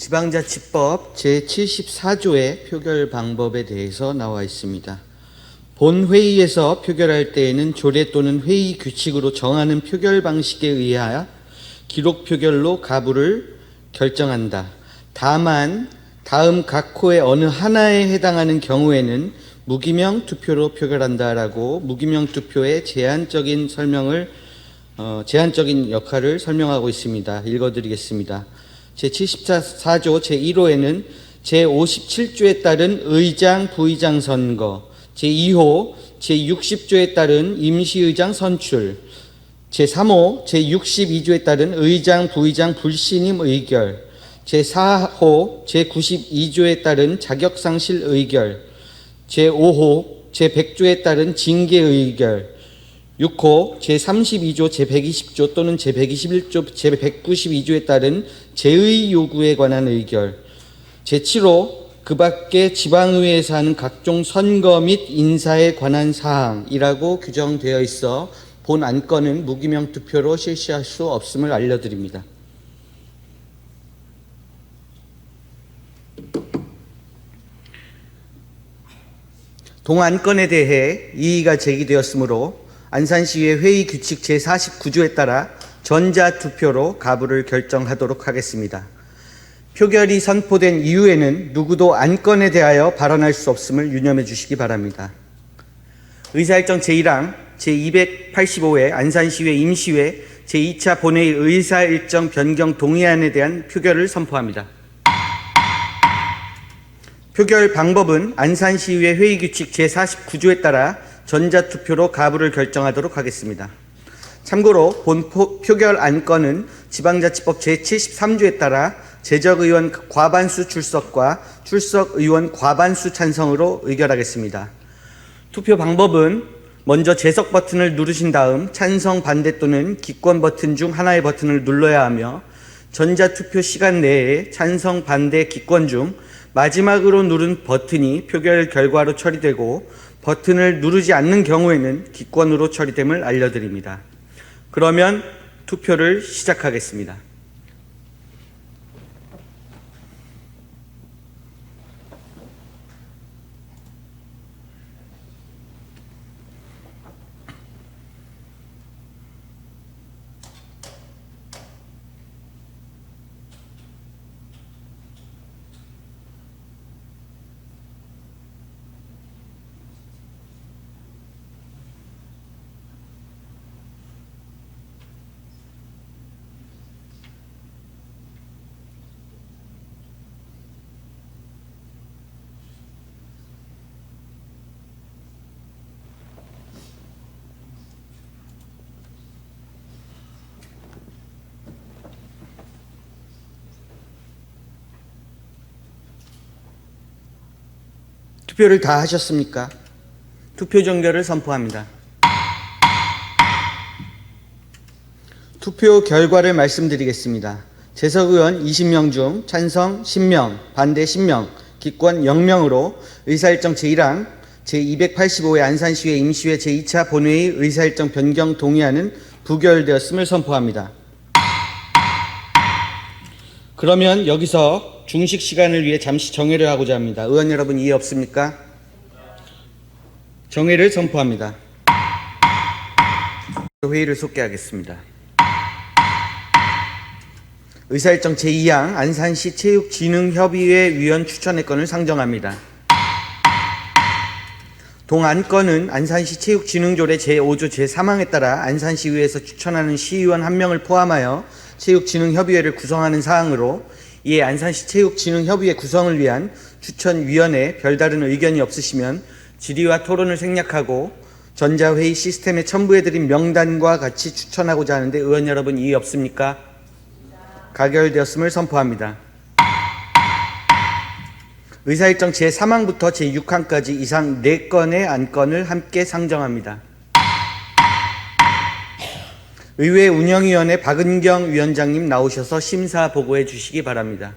지방자치법 제74조의 표결 방법에 대해서 나와 있습니다. 본 회의에서 표결할 때에는 조례 또는 회의 규칙으로 정하는 표결 방식에 의하여 기록 표결로 가부를 결정한다. 다만 다음 각 호의 어느 하나에 해당하는 경우에는 무기명 투표로 표결한다라고 무기명 투표의 제한적인 역할을 설명하고 있습니다. 읽어드리겠습니다. 제74조 제1호에는 제57조에 따른 의장, 부의장 선거, 제2호, 제60조에 따른 임시의장 선출, 제3호, 제62조에 따른 의장, 부의장 불신임 의결, 제4호, 제92조에 따른 자격상실 의결, 제5호, 제100조에 따른 징계 의결, 6호, 제32조, 제120조 또는 제121조, 제192조에 따른 제의 요구에 관한 의결, 제7호, 그 밖에 지방의회에서 하는 각종 선거 및 인사에 관한 사항이라고 규정되어 있어 본 안건은 무기명 투표로 실시할 수 없음을 알려드립니다. 동안건에 대해 이의가 제기되었으므로 안산시의회 회의 규칙 제49조에 따라 전자투표로 가부를 결정하도록 하겠습니다. 표결이 선포된 이후에는 누구도 안건에 대하여 발언할 수 없음을 유념해 주시기 바랍니다. 의사일정 제1항 제285회 안산시의회 임시회 제2차 본회의 의사일정 변경 동의안에 대한 표결을 선포합니다. 표결 방법은 안산시의회 회의규칙 제49조에 따라 전자투표로 가부를 결정하도록 하겠습니다. 참고로 본 표결 안건은 지방자치법 제73조에 따라 제적의원 과반수 출석과 출석의원 과반수 찬성으로 의결하겠습니다. 투표 방법은 먼저 제석 버튼을 누르신 다음 찬성, 반대 또는 기권 버튼 중 하나의 버튼을 눌러야 하며 전자투표 시간 내에 찬성, 반대, 기권 중 마지막으로 누른 버튼이 표결 결과로 처리되고 버튼을 누르지 않는 경우에는 기권으로 처리됨을 알려드립니다. 그러면 투표를 시작하겠습니다. 투표를 다 하셨습니까? 투표 종결을 선포합니다. 투표 결과를 말씀드리겠습니다. 재석 의원 20명 중 찬성 10명, 반대 10명, 기권 0명으로 의사일정 제1항 제285회 안산시의회 임시회 제2차 본회의 의사일정 변경 동의안은 부결되었음을 선포합니다. 그러면 여기서 중식 시간을 위해 잠시 정회를 하고자 합니다. 의원 여러분 이해 없습니까? 정회를 선포합니다. 회의를 속개하겠습니다. 의사일정 제2항 안산시 체육진흥협의회 위원 추천의 건을 상정합니다. 동안건은 안산시 체육진흥조례 제5조 제3항에 따라 안산시의회에서 추천하는 시의원 1명을 포함하여 체육진흥협의회를 구성하는 사항으로 이에 안산시 체육진흥협의회 구성을 위한 추천위원회에 별다른 의견이 없으시면 질의와 토론을 생략하고 전자회의 시스템에 첨부해드린 명단과 같이 추천하고자 하는데 의원 여러분 이의 없습니까? 가결되었음을 선포합니다. 의사일정 제3항부터 제6항까지 이상 4건의 안건을 함께 상정합니다. 의회 운영위원회 박은경 위원장님 나오셔서 심사 보고해 주시기 바랍니다.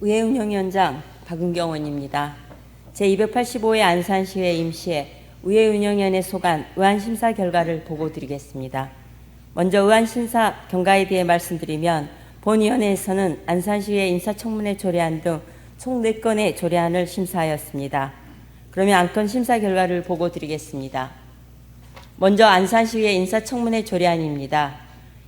의회운영위원장 박은경 의원입니다. 제285회 안산시회 임시회 의회운영위원회 소관 의안심사 결과를 보고드리겠습니다. 먼저 의안심사 경과에 대해 말씀드리면 본위원회에서는 안산시의 인사청문회 조례안 등 총 4건의 조례안을 심사하였습니다. 그러면 안건 심사 결과를 보고드리겠습니다. 먼저 안산시의 인사청문회 조례안입니다.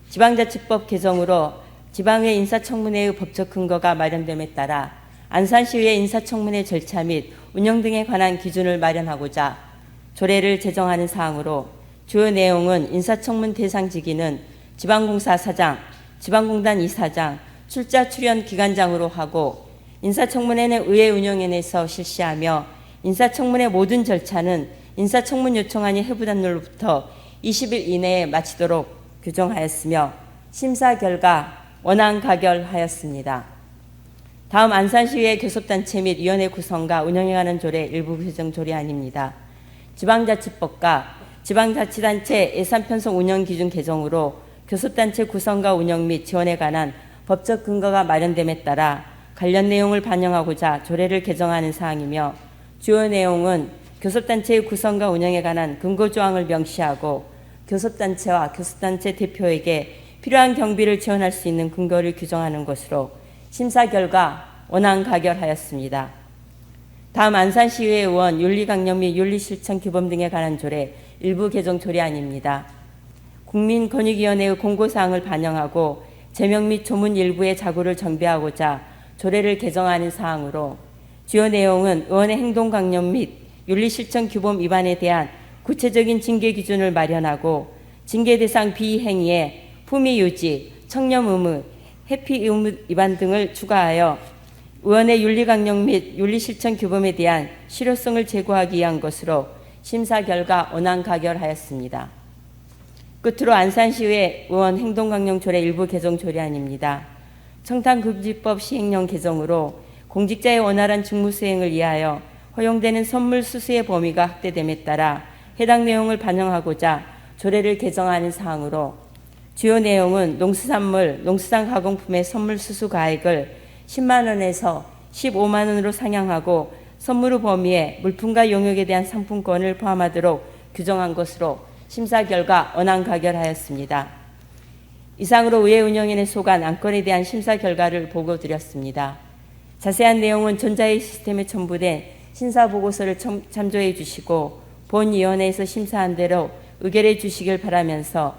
지방자치법 개정으로 지방의 인사청문회의 법적 근거가 마련됨에 따라 안산시의 인사청문회 절차 및 운영 등에 관한 기준을 마련하고자 조례를 제정하는 사항으로 주요 내용은 인사청문 대상 직위는 지방공사 사장, 지방공단 이사장, 출자 출연 기관장으로 하고 인사청문회는 의회운영위원회에서 실시하며 인사청문회 모든 절차는 인사청문 요청안이 회부된 날로부터 20일 이내에 마치도록 규정하였으며 심사 결과 원안 가결하였습니다. 다음 안산시의 교섭단체 및 위원회 구성과 운영에 관한 조례 일부 개정 조례안입니다. 지방자치법과 지방자치단체 예산 편성 운영 기준 개정으로 교섭단체 구성과 운영 및 지원에 관한 법적 근거가 마련됨에 따라 관련 내용을 반영하고자 조례를 개정하는 사항이며 주요 내용은 교섭단체의 구성과 운영에 관한 근거조항을 명시하고 교섭단체와 교섭단체 대표에게 필요한 경비를 지원할 수 있는 근거를 규정하는 것으로 심사 결과 원안 가결하였습니다. 다음 안산시의회 의원 윤리강령 및 윤리실천 규범 등에 관한 조례 일부 개정 조례안입니다. 국민권익위원회의 공고사항을 반영하고 제명 및 조문 일부의 자구를 정비하고자 조례를 개정하는 사항으로 주요 내용은 의원의 행동강령 및 윤리실천 규범 위반에 대한 구체적인 징계 기준을 마련하고 징계 대상 비행위에 품위유지, 청렴 의무, 회피 의무 위반 등을 추가하여 의원의 윤리강령 및 윤리실천 규범에 대한 실효성을 제고하기 위한 것으로 심사 결과 원안 가결하였습니다. 끝으로 안산시의회 의원 행동강령 조례 일부 개정 조례안입니다. 청탁금지법 시행령 개정으로 공직자의 원활한 직무 수행을 위하여 허용되는 선물 수수의 범위가 확대됨에 따라 해당 내용을 반영하고자 조례를 개정하는 사항으로 주요 내용은 농수산물, 농수산 가공품의 선물 수수 가액을 10만 원에서 15만 원으로 상향하고 선물 범위에 물품과 용역에 대한 상품권을 포함하도록 규정한 것으로 심사 결과 원안 가결하였습니다. 이상으로 의회운영위원회 소관 안건에 대한 심사 결과를 보고드렸습니다. 자세한 내용은 전자회의 시스템에 첨부된 심사보고서를 참조해 주시고 본위원회에서 심사한 대로 의결해 주시길 바라면서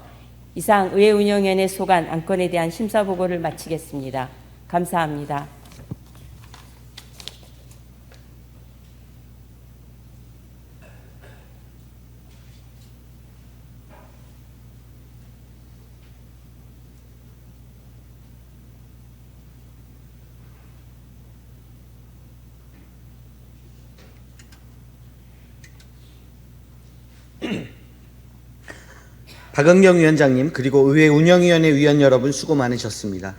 이상 의회운영위원회 소관 안건에 대한 심사보고를 마치겠습니다. 감사합니다. 박은경 위원장님 그리고 의회운영위원회 위원 여러분 수고 많으셨습니다.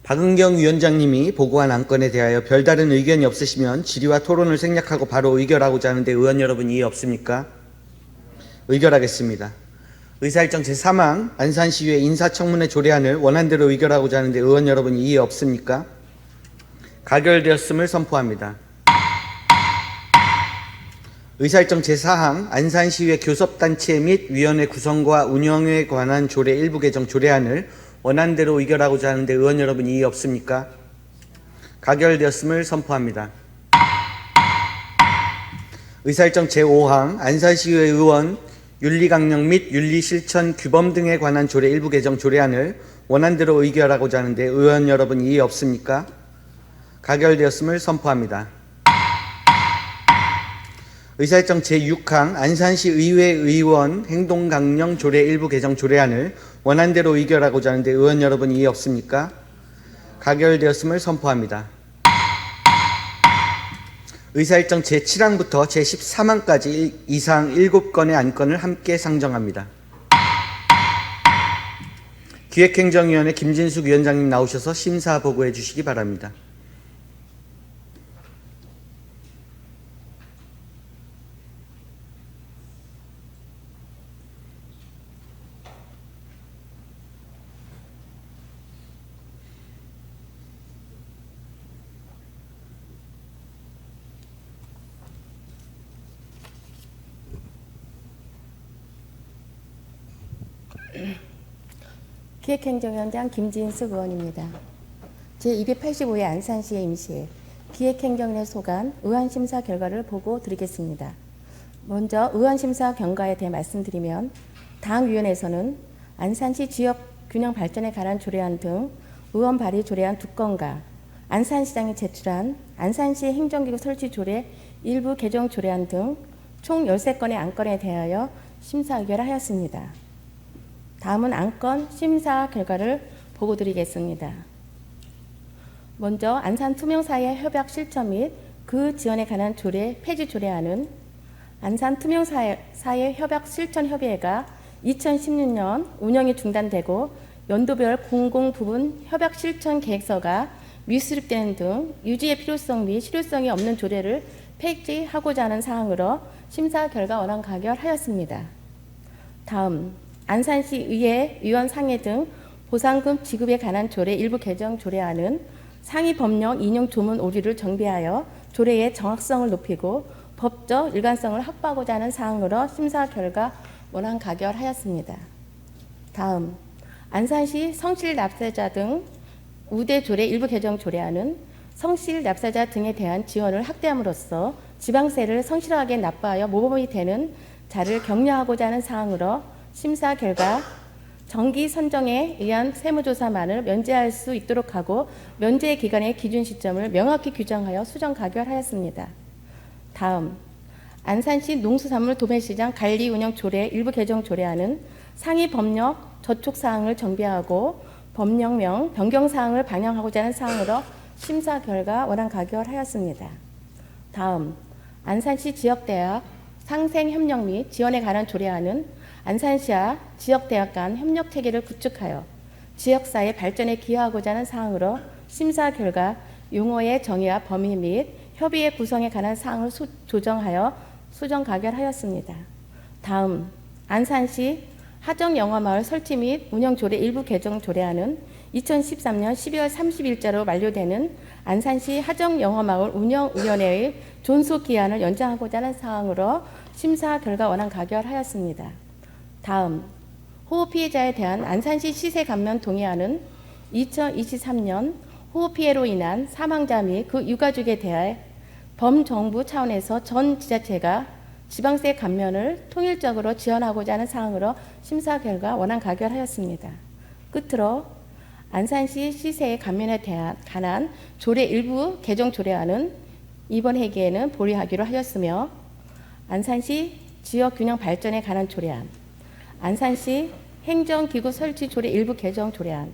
박은경 위원장님이 보고한 안건에 대하여 별다른 의견이 없으시면 질의와 토론을 생략하고 바로 의결하고자 하는데 의원 여러분 이의 없습니까? 의결하겠습니다. 의사일정 제3항 안산시의회 인사청문회 조례안을 원안대로 의결하고자 하는데 의원 여러분 이의 없습니까? 가결되었음을 선포합니다. 의사일정 제4항 안산시의회 교섭단체 및 위원회 구성과 운영에 관한 조례 일부 개정 조례안을 원안대로 의결하고자 하는데 의원 여러분 이의 없습니까? 가결되었음을 선포합니다. 의사일정 제5항 안산시의회 의원 윤리강령 및 윤리실천 규범 등에 관한 조례 일부 개정 조례안을 원안대로 의결하고자 하는데 의원 여러분 이의 없습니까? 가결되었음을 선포합니다. 의사일정 제6항 안산시 의회 의원 행동강령 조례 일부 개정 조례안을 원안대로 의결하고자 하는데 의원 여러분 이의 없습니까? 가결되었음을 선포합니다. 의사일정 제7항부터 제13항까지 이상 7건의 안건을 함께 상정합니다. 기획행정위원회 김진숙 위원장님 나오셔서 심사 보고해 주시기 바랍니다. 기획행정위원장 김진숙 의원입니다. 제285회 안산시의 임시회 기획행정위원회 소관 의안심사 결과를 보고 드리겠습니다. 먼저 의안심사 경과에 대해 말씀드리면 당위원회에서는 안산시 지역 균형 발전에 관한 조례안 등 의원 발의 조례안 2건과 안산시장이 제출한 안산시 행정기구 설치 조례 일부 개정 조례안 등 총 13건의 안건에 대하여 심사 의결하였습니다. 다음은 안건 심사 결과를 보고 드리겠습니다. 먼저 안산 투명사회 협약 실천 및 그 지원에 관한 조례 폐지 조례안은 안산 투명사회 협약 실천 협의회가 2016년 운영이 중단되고 연도별 공공부문 협약 실천 계획서가 미수립되는 등 유지의 필요성 및 실효성이 없는 조례를 폐지하고자 하는 사항으로 심사 결과 원안 가결하였습니다. 다음 안산시 의회 위원 상해 등 보상금 지급에 관한 조례 일부 개정 조례안은 상위 법령 인용 조문 오류를 정비하여 조례의 정확성을 높이고 법적 일관성을 확보하고자 하는 사항으로 심사 결과 원안 가결하였습니다. 다음 안산시 성실 납세자 등 우대 조례 일부 개정 조례안은 성실 납세자 등에 대한 지원을 확대함으로써 지방세를 성실하게 납부하여 모범이 되는 자를 격려하고자 하는 사항으로 심사 결과 정기 선정에 의한 세무조사만을 면제할 수 있도록 하고 면제 기간의 기준 시점을 명확히 규정하여 수정 가결하였습니다. 다음 안산시 농수산물 도매시장 관리 운영 조례 일부 개정 조례안은 상위 법령 저촉 사항을 정비하고 법령명 변경 사항을 반영하고자 하는 사항으로 심사 결과 원안 가결하였습니다. 다음 안산시 지역대학 상생협력 및 지원에 관한 조례안은 안산시와 지역대학 간 협력 체계를 구축하여 지역사회 발전에 기여하고자 하는 사항으로 심사 결과 용어의 정의와 범위 및 협의회 구성에 관한 사항을 조정하여 수정 가결하였습니다. 다음 안산시 하정영화마을 설치 및 운영조례 일부 개정 조례안은 2013년 12월 30일자로 만료되는 안산시 하정영화마을 운영위원회의 존속 기한을 연장하고자 하는 사항으로 심사 결과 원안 가결하였습니다. 다음 호흡 피해자에 대한 안산시 시세 감면 동의안은 2023년 호흡 피해로 인한 사망자 및 그 유가족에 대해 범정부 차원에서 전 지자체가 지방세 감면을 통일적으로 지원하고자 하는 사항으로 심사 결과 원안 가결하였습니다. 끝으로 안산시 시세 감면에 관한 조례 일부 개정 조례안은 이번 회기에는 보류하기로 하였으며 안산시 지역 균형 발전에 관한 조례안, 안산시 행정기구 설치 조례 일부 개정 조례안,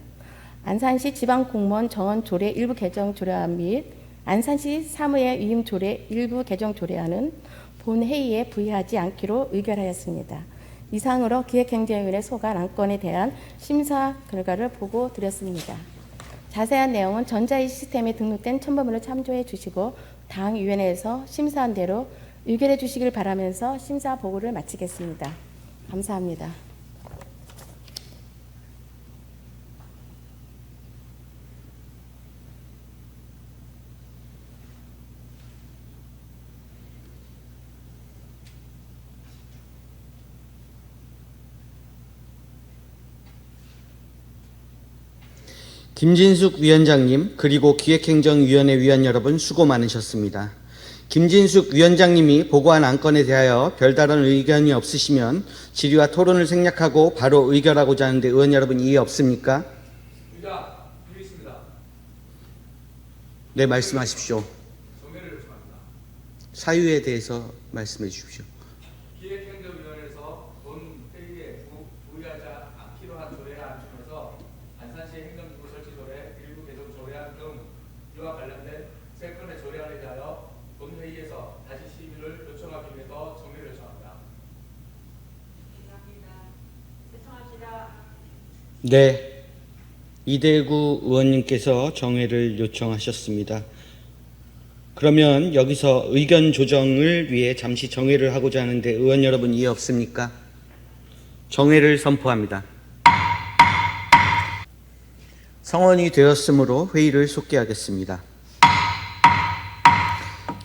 안산시 지방공무원 정원 조례 일부 개정 조례안 및 안산시 사무의 위임 조례 일부 개정 조례안은 본 회의에 부의하지 않기로 의결하였습니다. 이상으로 기획행정위원회 소관 안건에 대한 심사 결과를 보고 드렸습니다. 자세한 내용은 전자의 시스템에 등록된 첨부문을 참조해 주시고 당위원회에서 심사한 대로 의결해 주시길 바라면서 심사 보고를 마치겠습니다. 감사합니다. 김진숙 위원장님 그리고 기획행정위원회 위원 여러분 수고 많으셨습니다. 김진숙 위원장님이 보고한 안건에 대하여 별다른 의견이 없으시면 질의와 토론을 생략하고 바로 의결하고자 하는데 의원 여러분 이해 없습니까? 있습니다. 네, 말씀하십시오. 사유에 대해서 말씀해 주십시오. 기획행정위원회에서 본 회의에 부의하지 않기로 한 조례안 중에서 안산시 행정기구 설치 조례, 일부 개정 조례안 등 이와 관련된 3건의 조례안에 대하여 본 회의에서 다시 심의를 요청하기 위해서 정리를 요청합니다. 네, 이대구 의원님께서 정회를 요청하셨습니다. 그러면 여기서 의견 조정을 위해 잠시 정회를 하고자 하는데 의원 여러분 이해 없습니까? 정회를 선포합니다. 성원이 되었으므로 회의를 속기하겠습니다.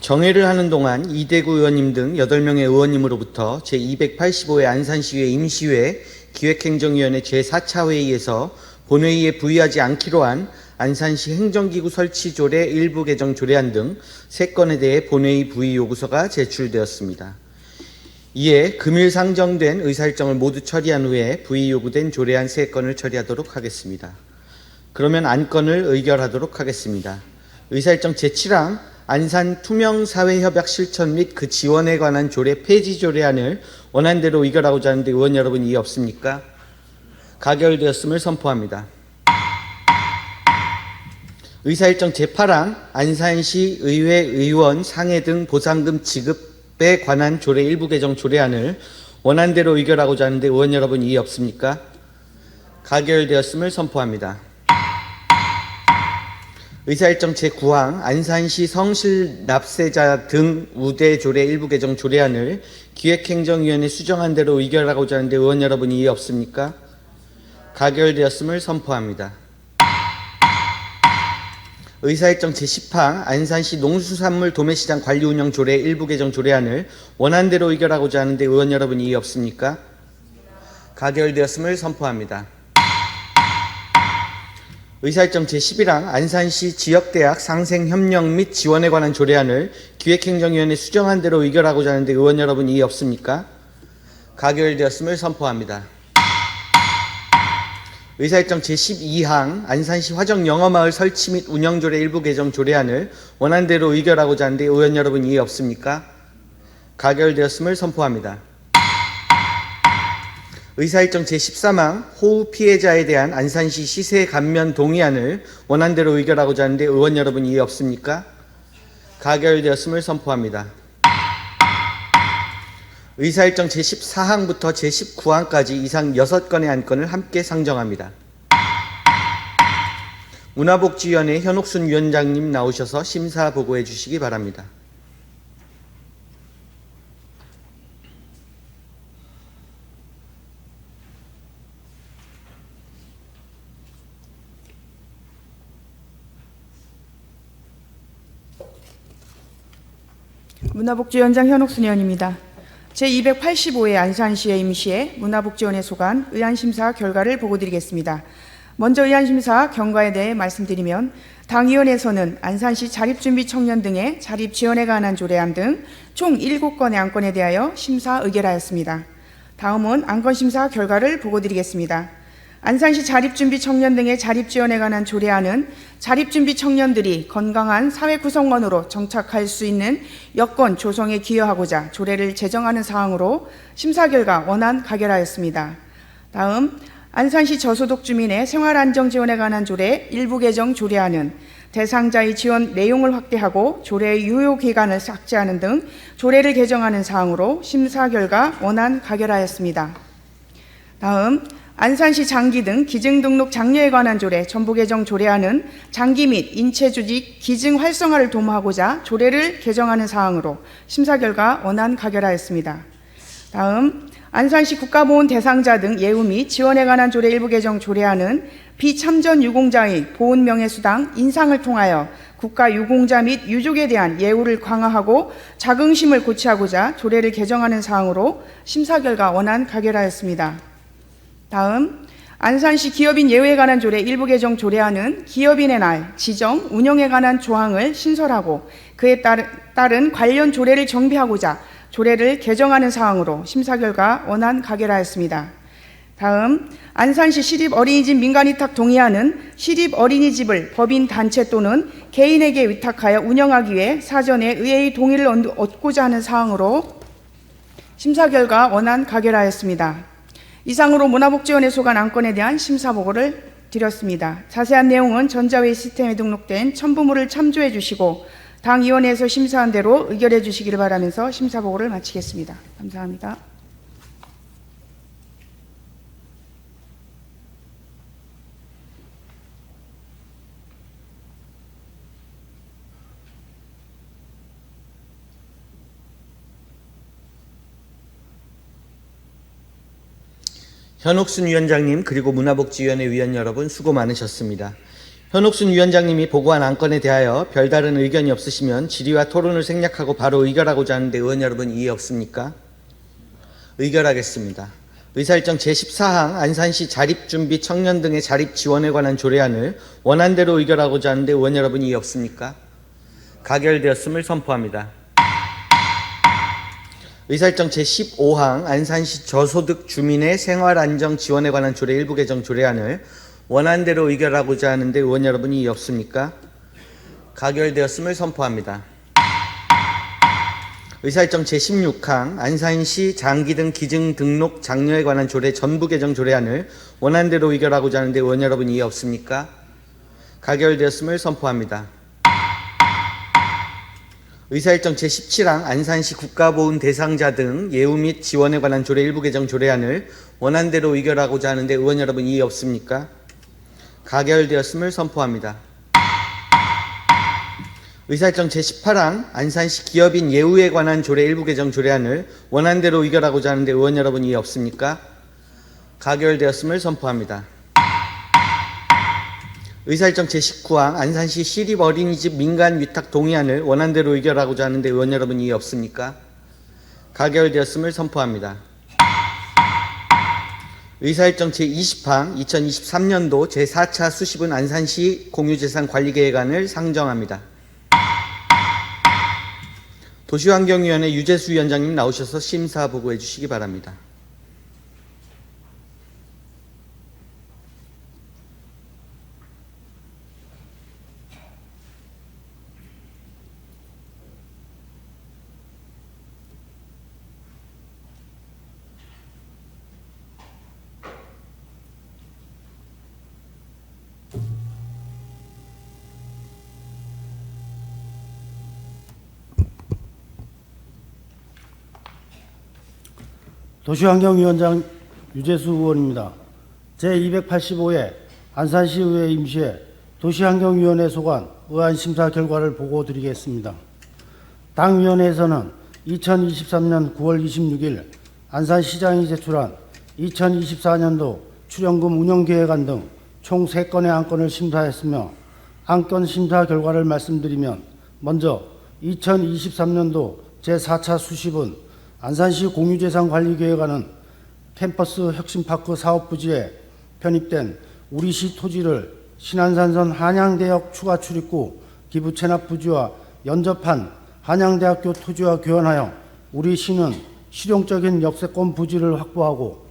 정회를 하는 동안 이대구 의원님 등 8명의 의원님으로부터 제285회 안산시의회 임시회 기획행정위원회 제4차 회의에서 본회의에 부의하지 않기로 한 안산시 행정기구 설치 조례 일부 개정 조례안 등 3건에 대해 본회의 부의 요구서가 제출되었습니다. 이에 금일 상정된 의사일정을 모두 처리한 후에 부의 요구된 조례안 3건을 처리하도록 하겠습니다. 그러면 안건을 의결하도록 하겠습니다. 의사일정 제7항 안산 투명사회협약 실천 및 그 지원에 관한 조례 폐지 조례안을 원안대로 의결하고자 하는데 의원 여러분 이의 없습니까? 가결되었음을 선포합니다. 의사일정 제8항 안산시 의회 의원 상해 등 보상금 지급에 관한 조례 일부 개정 조례안을 원안대로 의결하고자 하는데 의원 여러분 이의 없습니까? 가결되었음을 선포합니다. 의사일정 제9항 안산시 성실 납세자 등 우대 조례 일부 개정 조례안을 기획행정위원회 수정한 대로 의결하고자 하는데 의원 여러분 이의 없습니까? 가결되었음을 선포합니다. 의사일정 제10항 안산시 농수산물 도매시장 관리 운영 조례 일부 개정 조례안을 원안대로 의결하고자 하는데 의원 여러분 이의 없습니까? 가결되었음을 선포합니다. 의사일정 제11항 안산시 지역대학 상생협력 및 지원에 관한 조례안을 기획행정위원회 수정한 대로 의결하고자 하는데 의원 여러분 이의 없습니까? 가결되었음을 선포합니다. 의사일정 제12항 안산시 화정영어마을 설치 및 운영조례 일부 개정 조례안을 원안대로 의결하고자 하는데 의원 여러분 이의 없습니까? 가결되었음을 선포합니다. 의사일정 제13항 호우 피해자에 대한 안산시 시세 감면 동의안을 원안대로 의결하고자 하는데 의원 여러분 이의 없습니까? 가결되었음을 선포합니다. 의사일정 제14항부터 제19항까지 이상 6건의 안건을 함께 상정합니다. 문화복지위원회 현옥순 위원장님 나오셔서 심사 보고해 주시기 바랍니다. 문화복지위원장 현옥순 의원입니다. 제285회 안산시의 임시회 문화복지원에 소관 의안심사 결과를 보고드리겠습니다. 먼저 의안심사 경과에 대해 말씀드리면 당위원회에서는 안산시 자립준비 청년 등의 자립 지원에 관한 조례안 등 총 7건의 안건에 대하여 심사 의결하였습니다. 다음은 안건 심사 결과를 보고드리겠습니다. 안산시 자립준비 청년 등의 자립 지원에 관한 조례안은 자립준비 청년들이 건강한 사회 구성원으로 정착할 수 있는 여건 조성에 기여하고자 조례를 제정하는 사항으로 심사 결과 원안 가결하였습니다. 다음 안산시 저소득 주민의 생활 안정 지원에 관한 조례 일부 개정 조례안은 대상자의 지원 내용을 확대하고 조례의 유효 기간을 삭제하는 등 조례를 개정하는 사항으로 심사 결과 원안 가결하였습니다. 다음 안산시 장기 등 기증 등록 장려에 관한 조례 전부 개정 조례안은 장기 및 인체 조직 기증 활성화를 도모하고자 조례를 개정하는 사항으로 심사 결과 원안 가결하였습니다. 다음 안산시 국가보훈 대상자 등 예우 및 지원에 관한 조례 일부 개정 조례안은 비참전 유공자의 보훈 명예수당 인상을 통하여 국가 유공자 및 유족에 대한 예우를 강화하고 자긍심을 고취하고자 조례를 개정하는 사항으로 심사 결과 원안 가결하였습니다. 다음 안산시 기업인 예우에 관한 조례 일부 개정 조례안은 기업인의 날 지정 운영에 관한 조항을 신설하고 그에 따른 관련 조례를 정비하고자 조례를 개정하는 사항으로 심사 결과 원안 가결하였습니다. 다음 안산시 시립어린이집 민간위탁 동의안은 시립어린이집을 법인 단체 또는 개인에게 위탁하여 운영하기 위해 사전에 의회의 동의를 얻고자 하는 사항으로 심사 결과 원안 가결하였습니다. 이상으로 문화복지원에 소관 안건에 대한 심사 보고를 드렸습니다. 자세한 내용은 전자회의 시스템에 등록된 첨부물을 참조해 주시고 당위원회에서 심사한 대로 의결해 주시기를 바라면서 심사 보고를 마치겠습니다. 감사합니다. 현옥순 위원장님 그리고 문화복지위원회 위원 여러분 수고 많으셨습니다. 현옥순 위원장님이 보고한 안건에 대하여 별다른 의견이 없으시면 질의와 토론을 생략하고 바로 의결하고자 하는데 의원 여러분 이의 없습니까? 의결하겠습니다. 의사일정 제14항 안산시 자립준비 청년 등의 자립 지원에 관한 조례안을 원안대로 의결하고자 하는데 의원 여러분 이의 없습니까? 가결되었음을 선포합니다. 의사일정 제15항 안산시 저소득 주민의 생활안정 지원에 관한 조례 일부 개정 조례안을 원안대로 의결하고자 하는데 의원 여러분 이의 없습니까? 가결되었음을 선포합니다. 의사일정 제16항 안산시 장기 등 기증 등록 장려에 관한 조례 전부 개정 조례안을 원안대로 의결하고자 하는데 의원 여러분 이의 없습니까? 가결되었음을 선포합니다. 의사일정 제17항 안산시 국가보훈 대상자 등 예우 및 지원에 관한 조례 일부 개정 조례안을 원안대로 의결하고자 하는데 의원 여러분 이의 없습니까? 가결되었음을 선포합니다. 의사일정 제18항 안산시 기업인 예우에 관한 조례 일부 개정 조례안을 원안대로 의결하고자 하는데 의원 여러분 이의 없습니까? 가결되었음을 선포합니다. 의사일정 제19항 안산시 시립 어린이집 민간 위탁 동의안을 원안대로 의결하고자 하는데 의원 여러분 이의 없습니까? 가결되었음을 선포합니다. 의사일정 제20항 2023년도 제4차 수시분 안산시 공유재산 관리계획안을 상정합니다. 도시환경위원회 유재수 위원장님 나오셔서 심사 보고해 주시기 바랍니다. 도시환경위원장 유재수 의원입니다. 제285회 안산시의회 임시회 도시환경위원회 소관 의안 심사 결과를 보고드리겠습니다. 당위원회에서는 2023년 9월 26일 안산시장이 제출한 2024년도 출연금 운영계획안 등 총 3건의 안건을 심사했으며 안건 심사 결과를 말씀드리면 먼저 2023년도 제4차 수시분 안산시 공유재산관리계획안은 캠퍼스 혁신파크 사업부지에 편입된 우리시 토지를 신안산선 한양대역 추가 출입구 기부 체납 부지와 연접한 한양대학교 토지와 교환하여 우리시는 실용적인 역세권 부지를 확보하고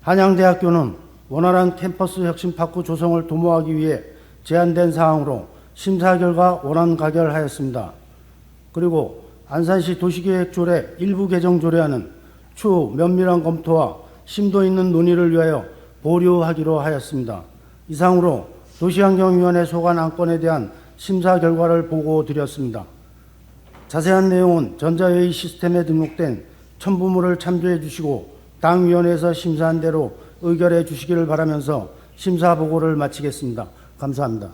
한양대학교는 원활한 캠퍼스 혁신파크 조성을 도모하기 위해 제안된 사항으로 심사 결과 원안 가결하였습니다. 그리고 안산시 도시계획조례 일부 개정 조례안은 추후 면밀한 검토와 심도 있는 논의를 위하여 보류하기로 하였습니다. 이상으로 도시환경위원회 소관 안건에 대한 심사 결과를 보고드렸습니다. 자세한 내용은 전자회의 시스템에 등록된 첨부물을 참조해 주시고 당위원회에서 심사한 대로 의결해 주시기를 바라면서 심사 보고를 마치겠습니다. 감사합니다.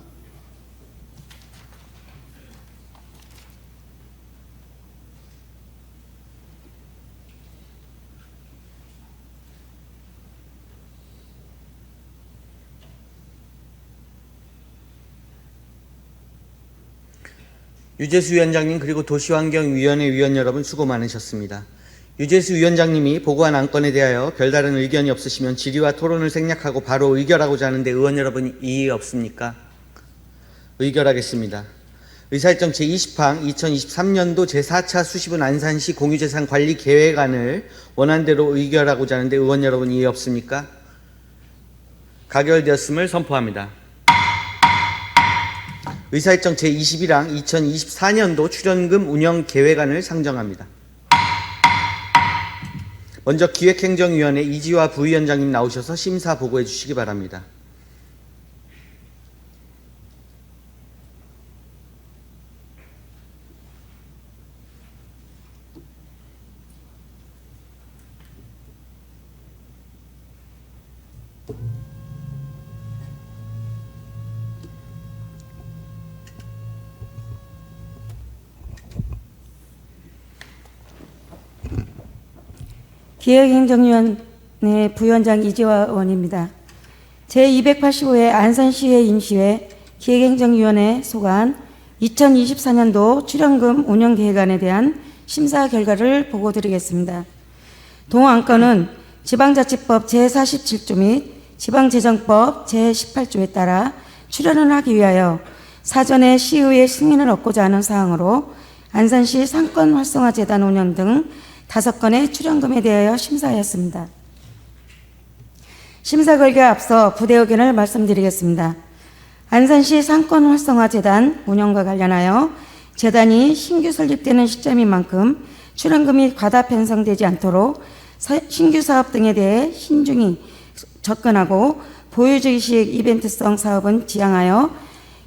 유재수 위원장님 그리고 도시환경위원회 위원 여러분 수고 많으셨습니다. 유재수 위원장님이 보고한 안건에 대하여 별다른 의견이 없으시면 질의와 토론을 생략하고 바로 의결하고자 하는데 의원 여러분 이의 없습니까? 의결하겠습니다. 의사일정 제20항 2023년도 제4차 수시분 안산시 공유재산 관리 계획안을 원안대로 의결하고자 하는데 의원 여러분 이의 없습니까? 가결되었음을 선포합니다. 의사일정 제21항 2024년도 출연금 운영 계획안을 상정합니다. 먼저 기획행정위원회 이지화 부위원장님 나오셔서 심사 보고해 주시기 바랍니다. 기획행정위원회 부위원장 이지화 의원입니다. 제285회 안산시회 임시회 기획행정위원회 소관 2024년도 출연금 운영계획안에 대한 심사 결과를 보고드리겠습니다. 동안건은 지방자치법 제47조 및 지방재정법 제18조에 따라 출연을 하기 위하여 사전에 시의회 승인을 얻고자 하는 사항으로 안산시 상권활성화재단 운영 등 5건의 출연금에 대하여 심사하였습니다. 심사 결과에 앞서 부대 의견을 말씀드리겠습니다. 안산시 상권활성화재단 운영과 관련하여 재단이 신규 설립되는 시점인 만큼 출연금이 과다 편성되지 않도록 신규 사업 등에 대해 신중히 접근하고 보유주의식 이벤트성 사업은 지양하여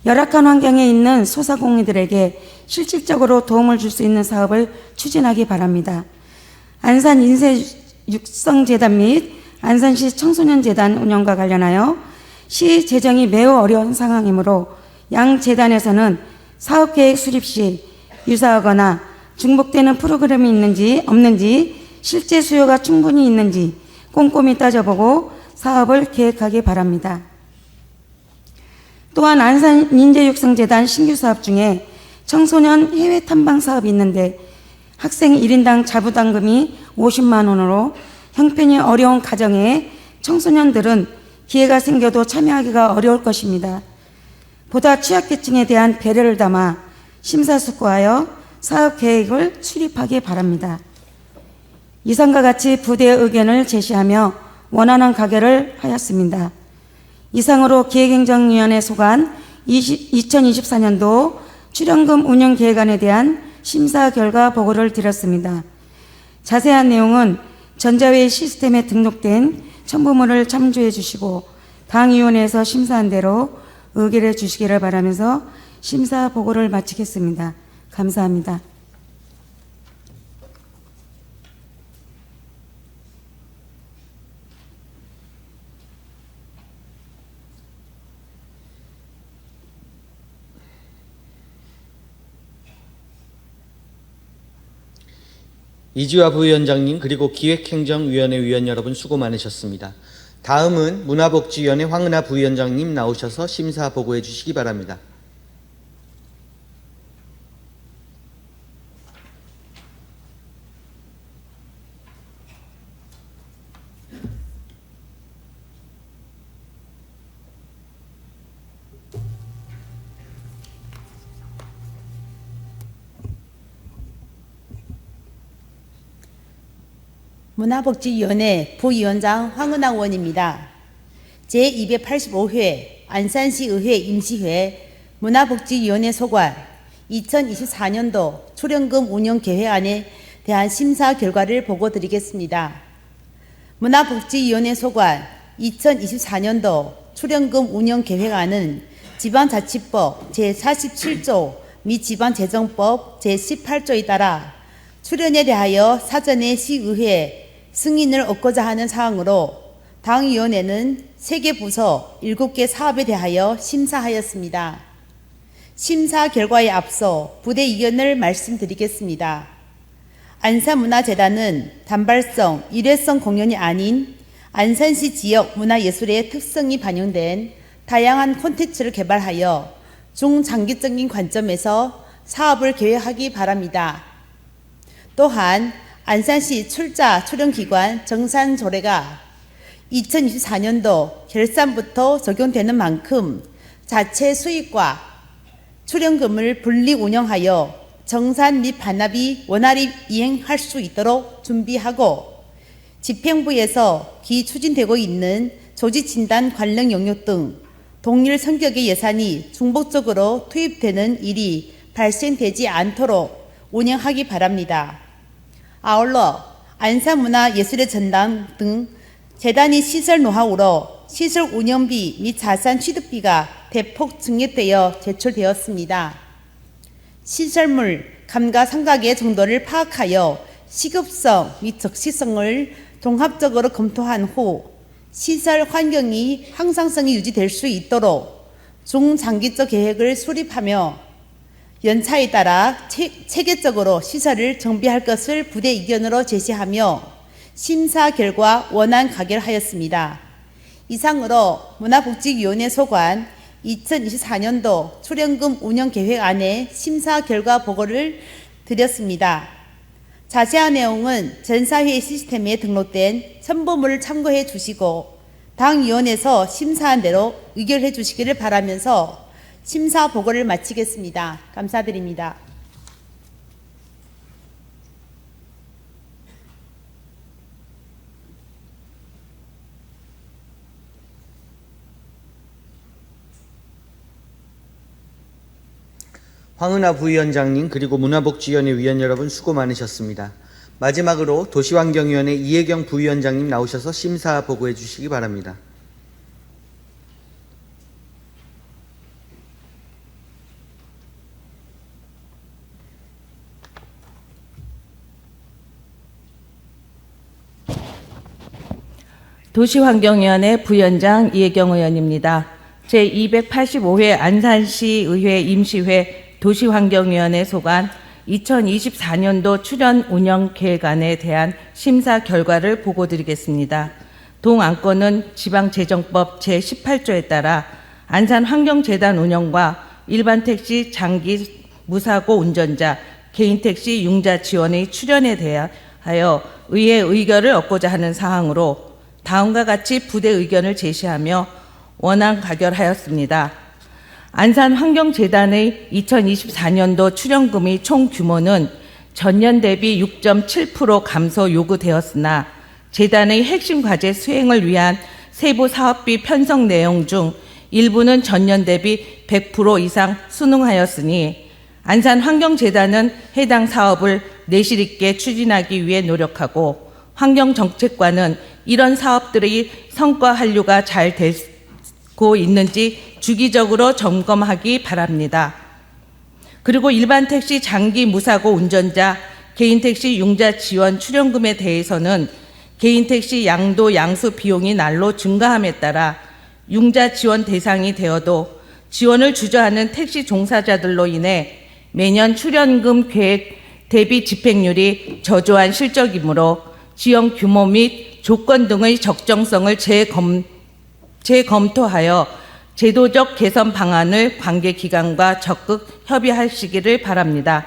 열악한 환경에 있는 소상공인들에게 실질적으로 도움을 줄 수 있는 사업을 추진하기 바랍니다. 안산 인쇄육성재단 및 안산시 청소년재단 운영과 관련하여 시 재정이 매우 어려운 상황이므로 양 재단에서는 사업계획 수립 시 유사하거나 중복되는 프로그램이 있는지 없는지 실제 수요가 충분히 있는지 꼼꼼히 따져보고 사업을 계획하기 바랍니다. 또한 안산인재육성재단 신규 사업 중에 청소년 해외 탐방 사업이 있는데 학생 1인당 자부담금이 50만 원으로 형편이 어려운 가정에 청소년들은 기회가 생겨도 참여하기가 어려울 것입니다. 보다 취약계층에 대한 배려를 담아 심사숙고하여 사업 계획을 수립하기 바랍니다. 이상과 같이 부대의 의견을 제시하며 원활한 가결을 하였습니다. 이상으로 기획행정위원회 소관 2024년도 출연금 운영 계획안에 대한 심사 결과 보고를 드렸습니다. 자세한 내용은 전자회의 시스템에 등록된 첨부물을 참조해 주시고 당위원회에서 심사한 대로 의결해 주시기를 바라면서 심사 보고를 마치겠습니다. 감사합니다. 이지화 부위원장님 그리고 기획행정위원회 위원 여러분 수고 많으셨습니다. 다음은 문화복지위원회 황은하 부위원장님 나오셔서 심사 보고해 주시기 바랍니다. 문화복지위원회 부위원장 황은하 의원입니다. 제285회 안산시의회 임시회 문화복지위원회 소관 2024년도 출연금 운영 계획안에 대한 심사 결과를 보고 드리겠습니다. 문화복지위원회 소관 2024년도 출연금 운영 계획안은 지방자치법 제47조 및 지방재정법 제18조에 따라 출연에 대하여 사전에 시의회 승인을 얻고자 하는 사항으로 당위원회는 3개 부서 7개 사업에 대하여 심사하였습니다. 심사 결과에 앞서 부대 의견을 말씀드리겠습니다. 안산문화재단은 단발성, 일회성 공연이 아닌 안산시 지역 문화예술의 특성이 반영된 다양한 콘텐츠를 개발하여 중장기적인 관점에서 사업을 계획하기 바랍니다. 또한 안산시 출연기관 정산조례가 2024년도 결산부터 적용되는 만큼 자체 수익과 출연금을 분리 운영하여 정산 및 반납이 원활히 이행할 수 있도록 준비하고 집행부에서 기추진되고 있는 조직진단 관련 영역 등 동일 성격의 예산이 중복적으로 투입되는 일이 발생되지 않도록 운영하기 바랍니다. 아울러 안산문화예술의 전당 등 재단이 시설 노하우로 시설 운영비 및 자산 취득비가 대폭 증액되어 제출되었습니다. 시설물 감가상각의 정도를 파악하여 시급성 및 적시성을 종합적으로 검토한 후 시설 환경이 항상성이 유지될 수 있도록 중장기적 계획을 수립하며 연차에 따라 체계적으로 시설을 정비할 것을 부대 의견으로 제시하며 심사 결과 원안 가결하였습니다. 이상으로 문화복지위원회 소관 2024년도 출연금 운영 계획안의 심사 결과 보고를 드렸습니다. 자세한 내용은 전사회의 시스템에 등록된 첨부물을 참고해 주시고 당위원회에서 심사한 대로 의결해 주시기를 바라면서 심사 보고를 마치겠습니다. 감사드립니다. 황은하 부위원장님 그리고 문화복지위원회 위원 여러분 수고 많으셨습니다. 마지막으로 도시환경위원회 이혜경 부위원장님 나오셔서 심사 보고해 주시기 바랍니다. 도시환경위원회 부위원장 이혜경 의원입니다. 제285회 안산시의회 임시회 도시환경위원회 소관 2024년도 출연 운영 계획안에 대한 심사 결과를 보고드리겠습니다. 동안건은 지방재정법 제18조에 따라 안산환경재단 운영과 일반 택시 장기 무사고 운전자, 개인 택시 융자 지원의 출연에 대하여 의회 의결을 얻고자 하는 사항으로 다음과 같이 부대 의견을 제시하며 원안 가결하였습니다. 안산환경재단의 2024년도 출연금의 총 규모는 전년 대비 6.7% 감소 요구되었으나 재단의 핵심 과제 수행을 위한 세부 사업비 편성 내용 중 일부는 전년 대비 100% 이상 순응하였으니 안산환경재단은 해당 사업을 내실 있게 추진하기 위해 노력하고 환경정책과는 이런 사업들의 성과 한류가 잘 되고 있는지 주기적으로 점검하기 바랍니다. 그리고 일반 택시 장기 무사고 운전자, 개인 택시 융자 지원 출연금에 대해서는 개인 택시 양도 양수 비용이 날로 증가함에 따라 융자 지원 대상이 되어도 지원을 주저하는 택시 종사자들로 인해 매년 출연금 계획 대비 집행률이 저조한 실적이므로 지원 규모 및 조건 등의 적정성을 재검토하여 제도적 개선 방안을 관계기관과 적극 협의하시기를 바랍니다.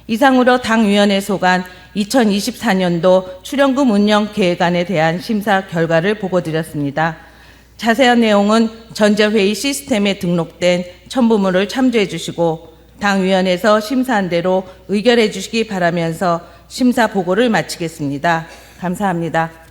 이상으로 당위원회 소관 2024년도 출연금 운영 계획안에 대한 심사 결과를 보고드렸습니다. 자세한 내용은 전자회의 시스템에 등록된 첨부물을 참조해 주시고 당위원회에서 심사한 대로 의결해 주시기 바라면서 심사 보고를 마치겠습니다. 감사합니다.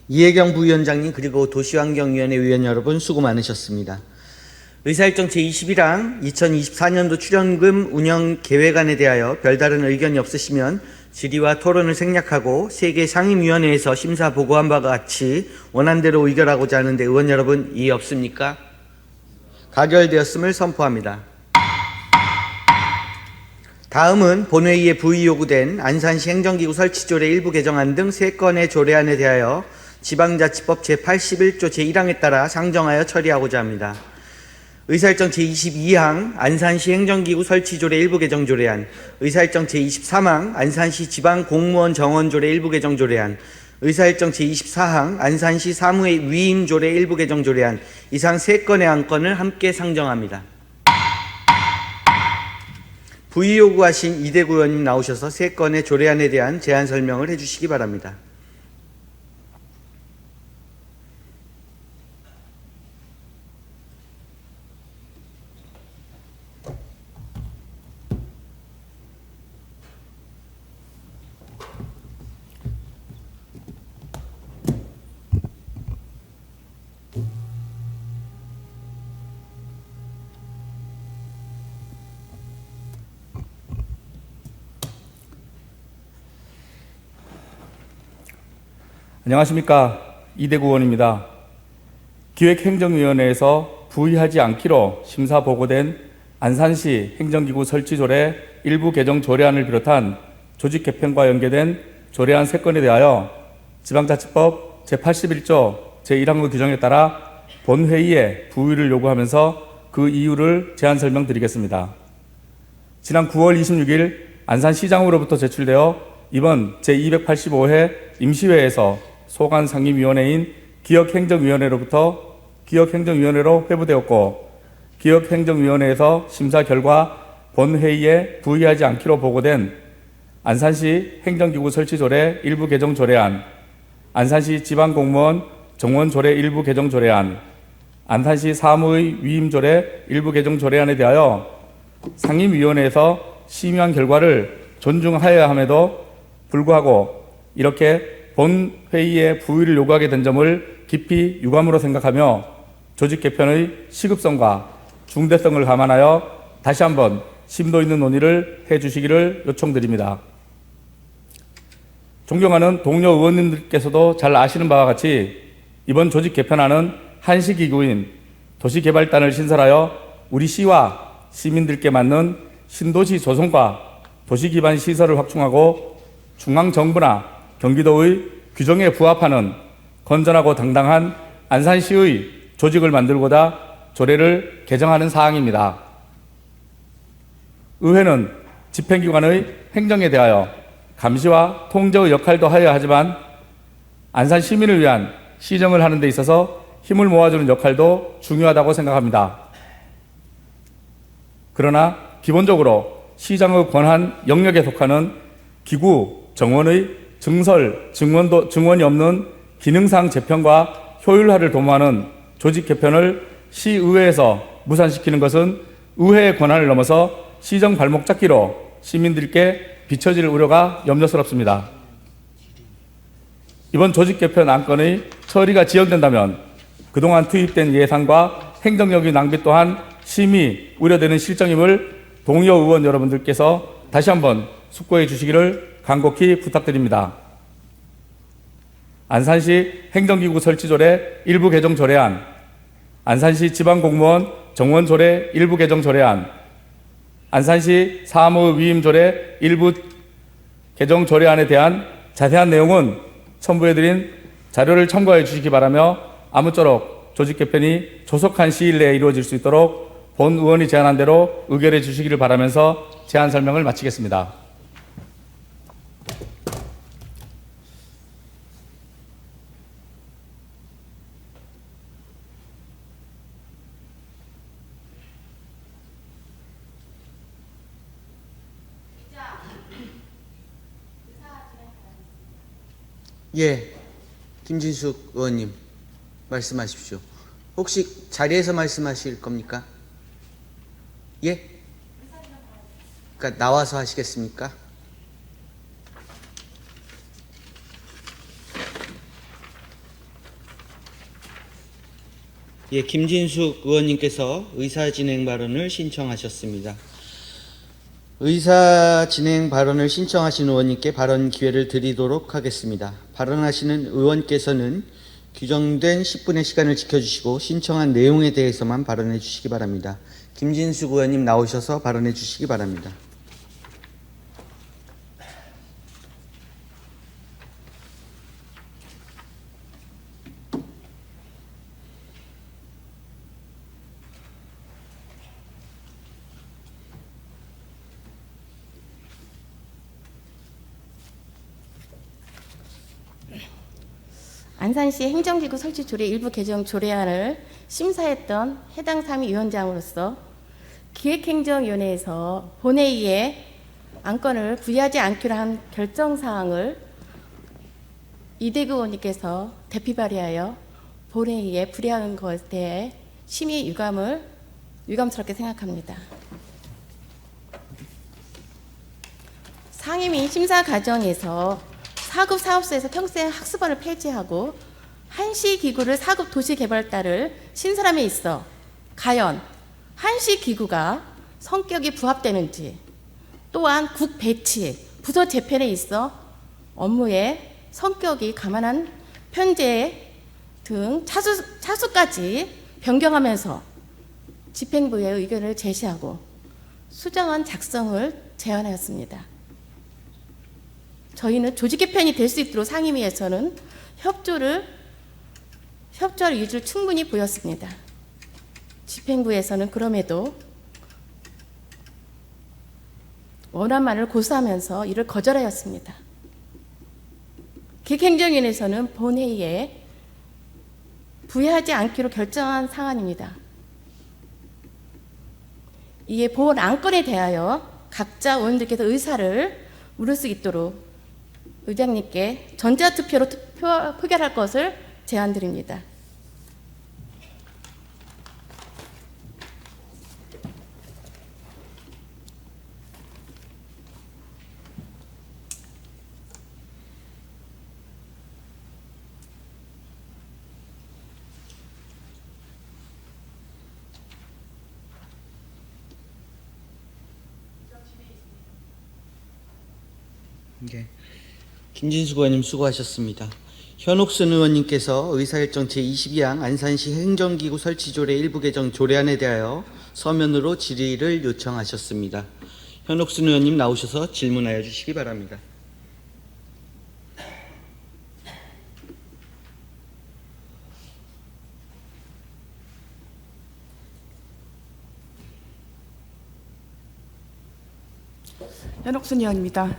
이혜경 부위원장님 그리고 도시환경위원회 위원 여러분 수고 많으셨습니다. 의사일정 제21항 2024년도 출연금 운영 계획안에 대하여 별다른 의견이 없으시면 질의와 토론을 생략하고 세계 상임위원회에서 심사 보고한 바와 같이 원안대로 의결하고자 하는데 의원 여러분 이의 없습니까? 가결되었음을 선포합니다. 다음은 본회의에 부의 요구된 안산시 행정기구 설치조례 일부 개정안 등 3건의 조례안에 대하여 지방자치법 제81조 제1항에 따라 상정하여 처리하고자 합니다. 의사일정 제22항 안산시 행정기구 설치조례 일부 개정 조례안, 의사일정 제23항 안산시 지방공무원 정원조례 일부 개정 조례안, 의사일정 제24항 안산시 사무의 위임 조례 일부 개정 조례안, 이상 3건의 안건을 함께 상정합니다. 부의 요구하신 이대구 의원님 나오셔서 3건의 조례안에 대한 제안 설명을 해주시기 바랍니다. 안녕하십니까. 이대구 의원입니다. 기획행정위원회에서 부의하지 않기로 심사 보고된 안산시 행정기구 설치조례 일부 개정 조례안을 비롯한 조직 개편과 연계된 조례안 3건에 대하여 지방자치법 제81조 제1항의 규정에 따라 본회의에 부의를 요구하면서 그 이유를 제안 설명드리겠습니다. 지난 9월 26일 안산시장으로부터 제출되어 이번 제285회 임시회에서 소관 상임위원회인 기억행정위원회로 회부되었고 기억행정위원회에서 심사 결과 본회의에 부의하지 않기로 보고된 안산시 행정기구 설치조례 일부 개정 조례안, 안산시 지방공무원 정원조례 일부 개정 조례안, 안산시 사무의 위임조례 일부 개정 조례안에 대하여 상임위원회에서 심의한 결과를 존중하여야 함에도 불구하고 이렇게 본회의에 부의를 요구하게 된 점을 깊이 유감으로 생각하며 조직 개편의 시급성과 중대성을 감안하여 다시 한번 심도 있는 논의를 해주시기를 요청드립니다. 존경하는 동료 의원님들께서도 잘 아시는 바와 같이 이번 조직 개편안은 한시기구인 도시개발단을 신설하여 우리 시와 시민들께 맞는 신도시 조성과 도시기반 시설을 확충하고 중앙정부나 경기도의 규정에 부합하는 건전하고 당당한 안산시의 조직을 만들고자 조례를 개정하는 사항입니다. 의회는 집행기관의 행정에 대하여 감시와 통제의 역할도 하여야 하지만 안산 시민을 위한 시정을 하는 데 있어서 힘을 모아주는 역할도 중요하다고 생각합니다. 그러나 기본적으로 시장의 권한 영역에 속하는 기구, 정원의 증설, 증원이 없는 기능상 재편과 효율화를 도모하는 조직 개편을 시의회에서 무산시키는 것은 의회의 권한을 넘어서 시정 발목 잡기로 시민들께 비춰질 우려가 염려스럽습니다. 이번 조직 개편 안건의 처리가 지연된다면 그동안 투입된 예산과 행정력의 낭비 또한 심히 우려되는 실정임을 동의어 의원 여러분들께서 다시 한번 숙고해 주시기를 간곡히 부탁드립니다. 안산시 행정기구 설치조례 일부 개정 조례안, 안산시 지방공무원 정원조례 일부 개정 조례안, 안산시 사무 위임조례 일부 개정 조례안에 대한 자세한 내용은 첨부해드린 자료를 참고해 주시기 바라며 아무쪼록 조직 개편이 조속한 시일 내에 이루어질 수 있도록 본 의원이 제안한 대로 의결해 주시기를 바라면서 제안 설명을 마치겠습니다. 예, 김진숙 의원님 말씀하십시오. 혹시 자리에서 말씀하실 겁니까? 예? 그러니까 나와서 하시겠습니까? 예, 김진숙 의원님께서 의사진행 발언을 신청하셨습니다. 의사진행 발언을 신청하신 의원님께 발언 기회를 드리도록 하겠습니다. 발언하시는 의원께서는 규정된 10분의 시간을 지켜주시고 신청한 내용에 대해서만 발언해 주시기 바랍니다. 김진숙 의원님 나오셔서 발언해 주시기 바랍니다. 안산시 행정기구 설치 조례 일부 개정 조례안을 심사했던 해당 상임위원장으로서 기획행정위원회에서 본회의에 안건을 부의하지 않기로 한 결정사항을 이대구 의원님께서 대피 발의하여 본회의에 불이한 것에 대해 심히 유감스럽게 생각합니다. 상임위 심사 과정에서 4급 사업소에서 평생 학습원을 폐지하고 한시기구를 4급 도시개발단을 신설함에 있어 과연 한시기구가 성격이 부합되는지, 또한 국 배치, 부서 재편에 있어 업무의 성격이 감안한 편제 등 차수까지 변경하면서 집행부의 의견을 제시하고 수정안 작성을 제안하였습니다. 저희는 조직 개편이 될 수 있도록 상임위에서는 협조할 의지를 충분히 보였습니다. 집행부에서는 그럼에도 원안만을 고수하면서 이를 거절하였습니다. 기획행정위원회에서는 본회의에 부여하지 않기로 결정한 사안입니다. 이에 본 안건에 대하여 각자 의원들께서 의사를 물을 수 있도록 의장님께 전자투표로 표결할 것을 제안드립니다. 네. 김진숙 의원님 수고하셨습니다. 현옥순 의원님께서 의사일정 제22항 안산시 행정기구 설치조례 일부 개정 조례안에 대하여 서면으로 질의를 요청하셨습니다. 현옥순 의원님 나오셔서 질문하여 주시기 바랍니다. 현옥순 의원입니다.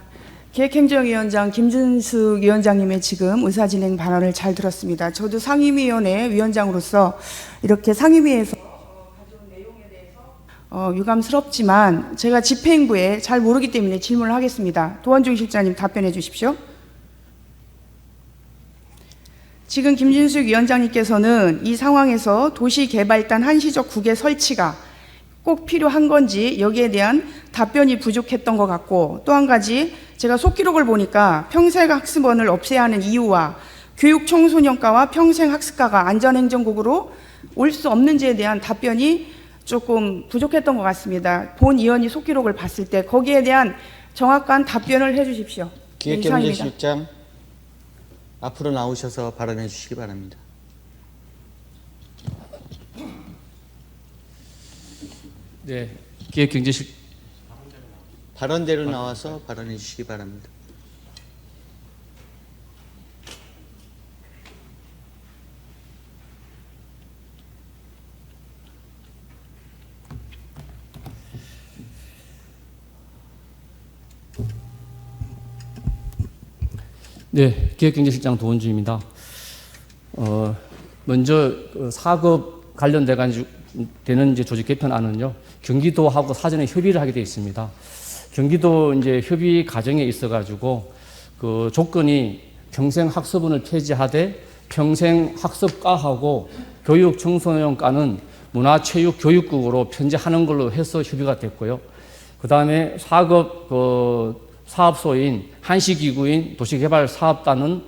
기획행정위원장 김진숙 위원장님의 지금 의사진행 발언을 잘 들었습니다. 저도 상임위원회 위원장으로서 이렇게 상임위에서 가져온 내용에 대해서 유감스럽지만 제가 집행부에 잘 모르기 때문에 질문을 하겠습니다. 도원중 실장님 답변해 주십시오. 지금 김진숙 위원장님께서는 이 상황에서 도시개발단 한시적 국외 설치가 꼭 필요한 건지 여기에 대한 답변이 부족했던 것 같고, 또 한 가지 제가 속기록을 보니까 평생학습원을 없애야 하는 이유와 교육청소년과와 평생학습과가 안전행정국으로 올 수 없는지에 대한 답변이 조금 부족했던 것 같습니다. 본 의원이 속기록을 봤을 때 거기에 대한 정확한 답변을 해 주십시오. 기획경제실장 앞으로 나오셔서 발언해 주시기 바랍니다. 네, 기획경제실 발언대로 나와서 발언해 주시기 바랍니다. 네, 기획경제실장 도원주입니다. 먼저 사급 관련돼 가지고 되는 이제 조직 개편안은요, 경기도하고 사전에 협의를 하게 되어 있습니다. 경기도 이제 협의 과정에 있어 가지고 그 조건이 평생 학습원을 폐지하되 평생 학습과하고 교육 청소년과는 문화체육교육국으로 편제하는 걸로 해서 협의가 됐고요. 그 다음에 사급 사업소인 한시기구인 도시개발사업단은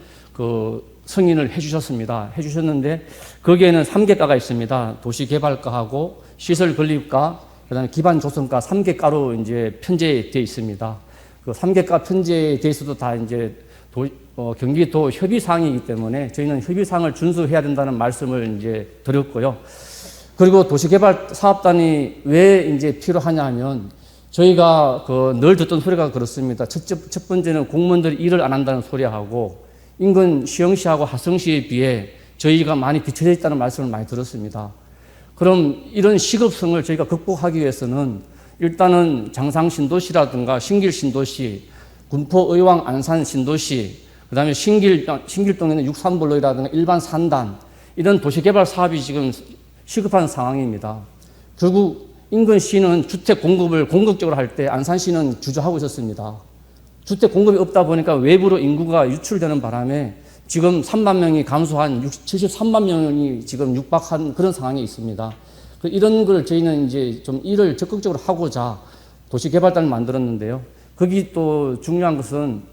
승인을 해주셨는데 거기에는 3개과가 있습니다. 도시개발과하고 시설건립과, 그다음에 기반조성과 3개과로 이제 편제되어 있습니다. 그 3개과 편제에 대해서도 다 이제 경기도 협의사항이기 때문에 저희는 협의사항을 준수해야 된다는 말씀을 이제 드렸고요. 그리고 도시개발사업단이 왜 이제 필요하냐면 저희가 늘 듣던 소리가 그렇습니다. 첫 번째는 공무원들이 일을 안 한다는 소리하고 인근 시흥시하고 하성시에 비해 저희가 많이 뒤처져 있다는 말씀을 많이 들었습니다. 그럼 이런 시급성을 저희가 극복하기 위해서는 일단은 장상 신도시라든가 신길 신도시, 군포 의왕 안산 신도시, 그 다음에 신길동에는 63블록이라든가 일반 산단, 이런 도시개발 사업이 지금 시급한 상황입니다. 결국 인근시는 주택 공급을 공격적으로 할 때 안산시는 주저하고 있었습니다. 주택 공급이 없다 보니까 외부로 인구가 유출되는 바람에 지금 3만 명이 감소한 73만 명이 지금 육박한 그런 상황이 있습니다. 이런 걸 저희는 이제 좀 일을 적극적으로 하고자 도시개발단을 만들었는데요. 거기 또 중요한 것은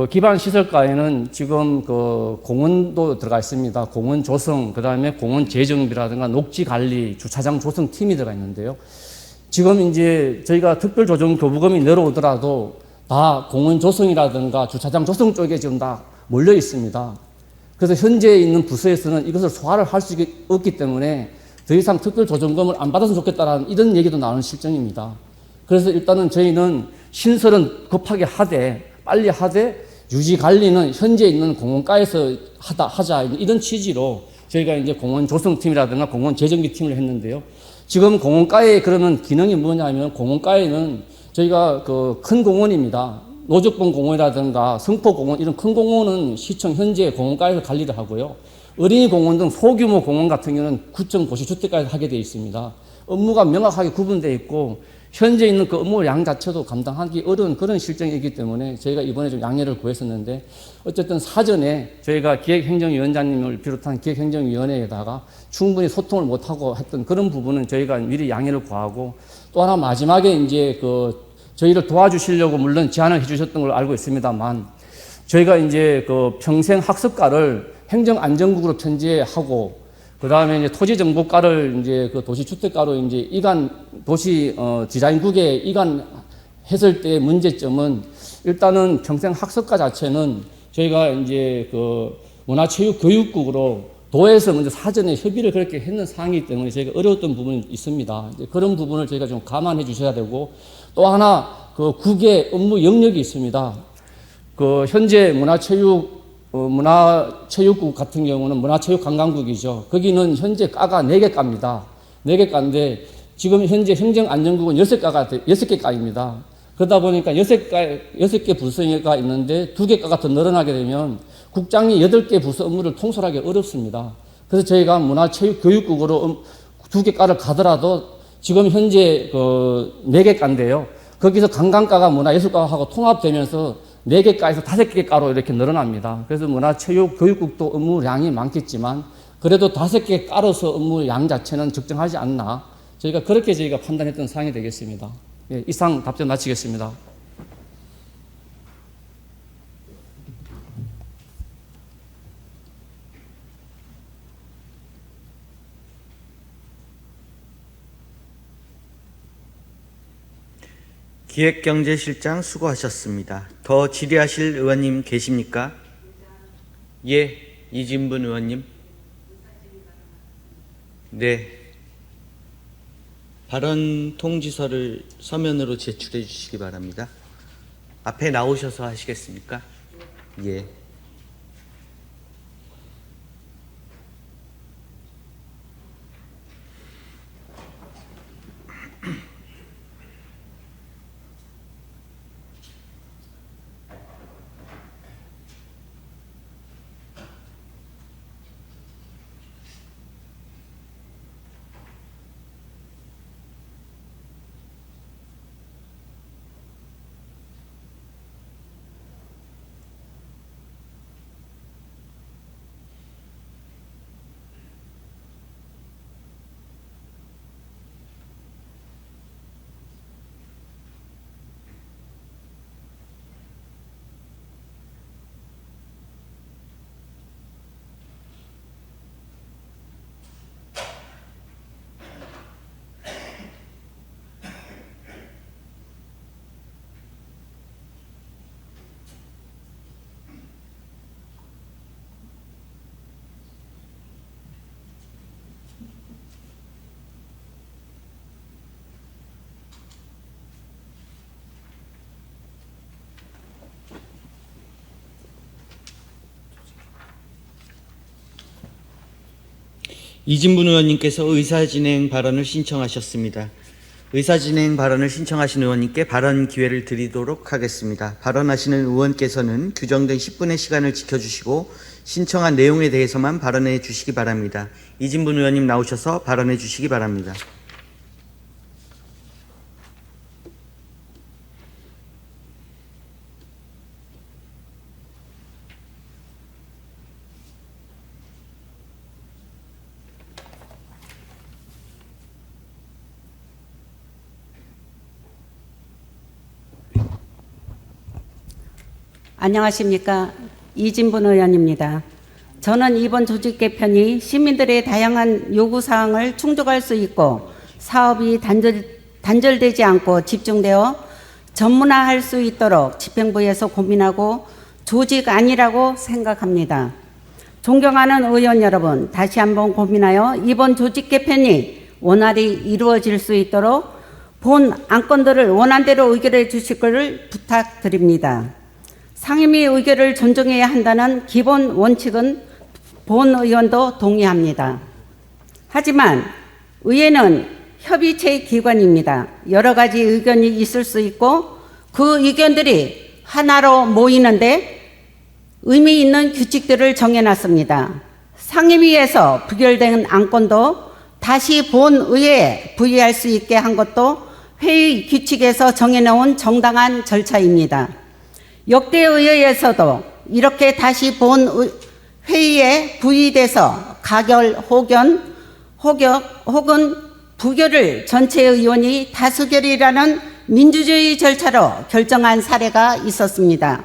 기반시설과에는 지금 공원도 들어가 있습니다. 공원 조성, 그 다음에 공원 재정비라든가 녹지 관리, 주차장 조성 팀이 들어가 있는데요. 지금 이제 저희가 특별조정 교부금이 내려오더라도 다 공원 조성이라든가 주차장 조성 쪽에 지금 다 몰려 있습니다. 그래서 현재 있는 부서에서는 이것을 소화를 할 수 없기 때문에 더 이상 특별조정금을 안 받아서 좋겠다라는 이런 얘기도 나오는 실정입니다. 그래서 일단은 저희는 신설은 급하게 하되 빨리 하되 유지 관리는 현재 있는 공원가에서 하자 이런 취지로 저희가 이제 공원 조성팀이라든가 공원 재정비 팀을 했는데요. 지금 공원가에 그러면 기능이 뭐냐면 공원가에는 저희가 큰 공원입니다. 노적봉 공원이라든가 성포공원 이런 큰 공원은 시청 현재 공원가에서 관리를 하고요. 어린이 공원 등 소규모 공원 같은 경우는 구청 도시주택가에서 하게 되어 있습니다. 업무가 명확하게 구분되어 있고 현재 있는 그 업무 양 자체도 감당하기 어려운 그런 실정이기 때문에 저희가 이번에 좀 양해를 구했었는데 어쨌든 사전에 저희가 기획행정위원장님을 비롯한 기획행정위원회에다가 충분히 소통을 못하고 했던 그런 부분은 저희가 미리 양해를 구하고 또 하나 마지막에 이제 저희를 도와주시려고 물론 제안을 해주셨던 걸 알고 있습니다만 저희가 이제 평생 학습가를 행정안전국으로 편제하고 그 다음에 이제 토지정보과를 이제 도시주택가로 이제 도시 디자인국에 이관했을 때의 문제점은 일단은 평생 학습가 자체는 저희가 이제 문화체육교육국으로 도에서 먼저 사전에 협의를 그렇게 했는 사항이기 때문에 저희가 어려웠던 부분이 있습니다. 이제 그런 부분을 저희가 좀 감안해 주셔야 되고 또 하나 국의 업무 영역이 있습니다. 현재 문화체육국 같은 경우는 문화체육관광국이죠. 거기는 현재 과가 4개 과입니다. 4개 과인데 지금 현재 행정안전국은 6개 과입니다. 그러다 보니까 6개 부서가 있는데 2개 과가 더 늘어나게 되면 국장이 8개 부서 업무를 통솔하기 어렵습니다. 그래서 저희가 문화체육교육국으로 2개 과를 가더라도 지금 현재 4개 과인데요. 거기서 관광과가 문화예술과하고 통합되면서 4개 과에서 5개 과로 이렇게 늘어납니다. 그래서 문화체육교육국도 업무량이 많겠지만 그래도 5개 과로서 업무량 자체는 적정하지 않나 그렇게 저희가 판단했던 사항이 되겠습니다. 예, 이상 답변 마치겠습니다. 기획경제실장 수고하셨습니다. 더 질의하실 의원님 계십니까? 예, 이진분 의원님. 네. 발언 통지서를 서면으로 제출해 주시기 바랍니다. 앞에 나오셔서 하시겠습니까? 예. 이진분 의원님께서 의사진행 발언을 신청하셨습니다. 의사진행 발언을 신청하신 의원님께 발언 기회를 드리도록 하겠습니다. 발언하시는 의원께서는 규정된 10분의 시간을 지켜주시고 신청한 내용에 대해서만 발언해 주시기 바랍니다. 이진분 의원님 나오셔서 발언해 주시기 바랍니다. 안녕하십니까. 이진분 의원입니다. 저는 이번 조직 개편이 시민들의 다양한 요구사항을 충족할 수 있고 사업이 단절되지 않고 집중되어 전문화할 수 있도록 집행부에서 고민하고 조직 아니라고 생각합니다. 존경하는 의원 여러분, 다시 한번 고민하여 이번 조직 개편이 원활히 이루어질 수 있도록 본 안건들을 원안대로 의결해 주실 것을 부탁드립니다. 상임위 의결을 존중해야 한다는 기본 원칙은 본 의원도 동의합니다. 하지만 의회는 협의체 기관입니다. 여러 가지 의견이 있을 수 있고 그 의견들이 하나로 모이는데 의미 있는 규칙들을 정해놨습니다. 상임위에서 부결된 안건도 다시 본의회에 부의할 수 있게 한 것도 회의 규칙에서 정해놓은 정당한 절차입니다. 역대 의회에서도 이렇게 다시 본회의에 부의돼서 가결 혹은 부결을 전체 의원이 다수결이라는 민주주의 절차로 결정한 사례가 있었습니다.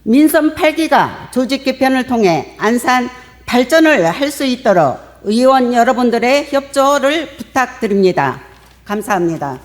민선 8기가 조직 개편을 통해 안산 발전을 할 수 있도록 의원 여러분들의 협조를 부탁드립니다. 감사합니다.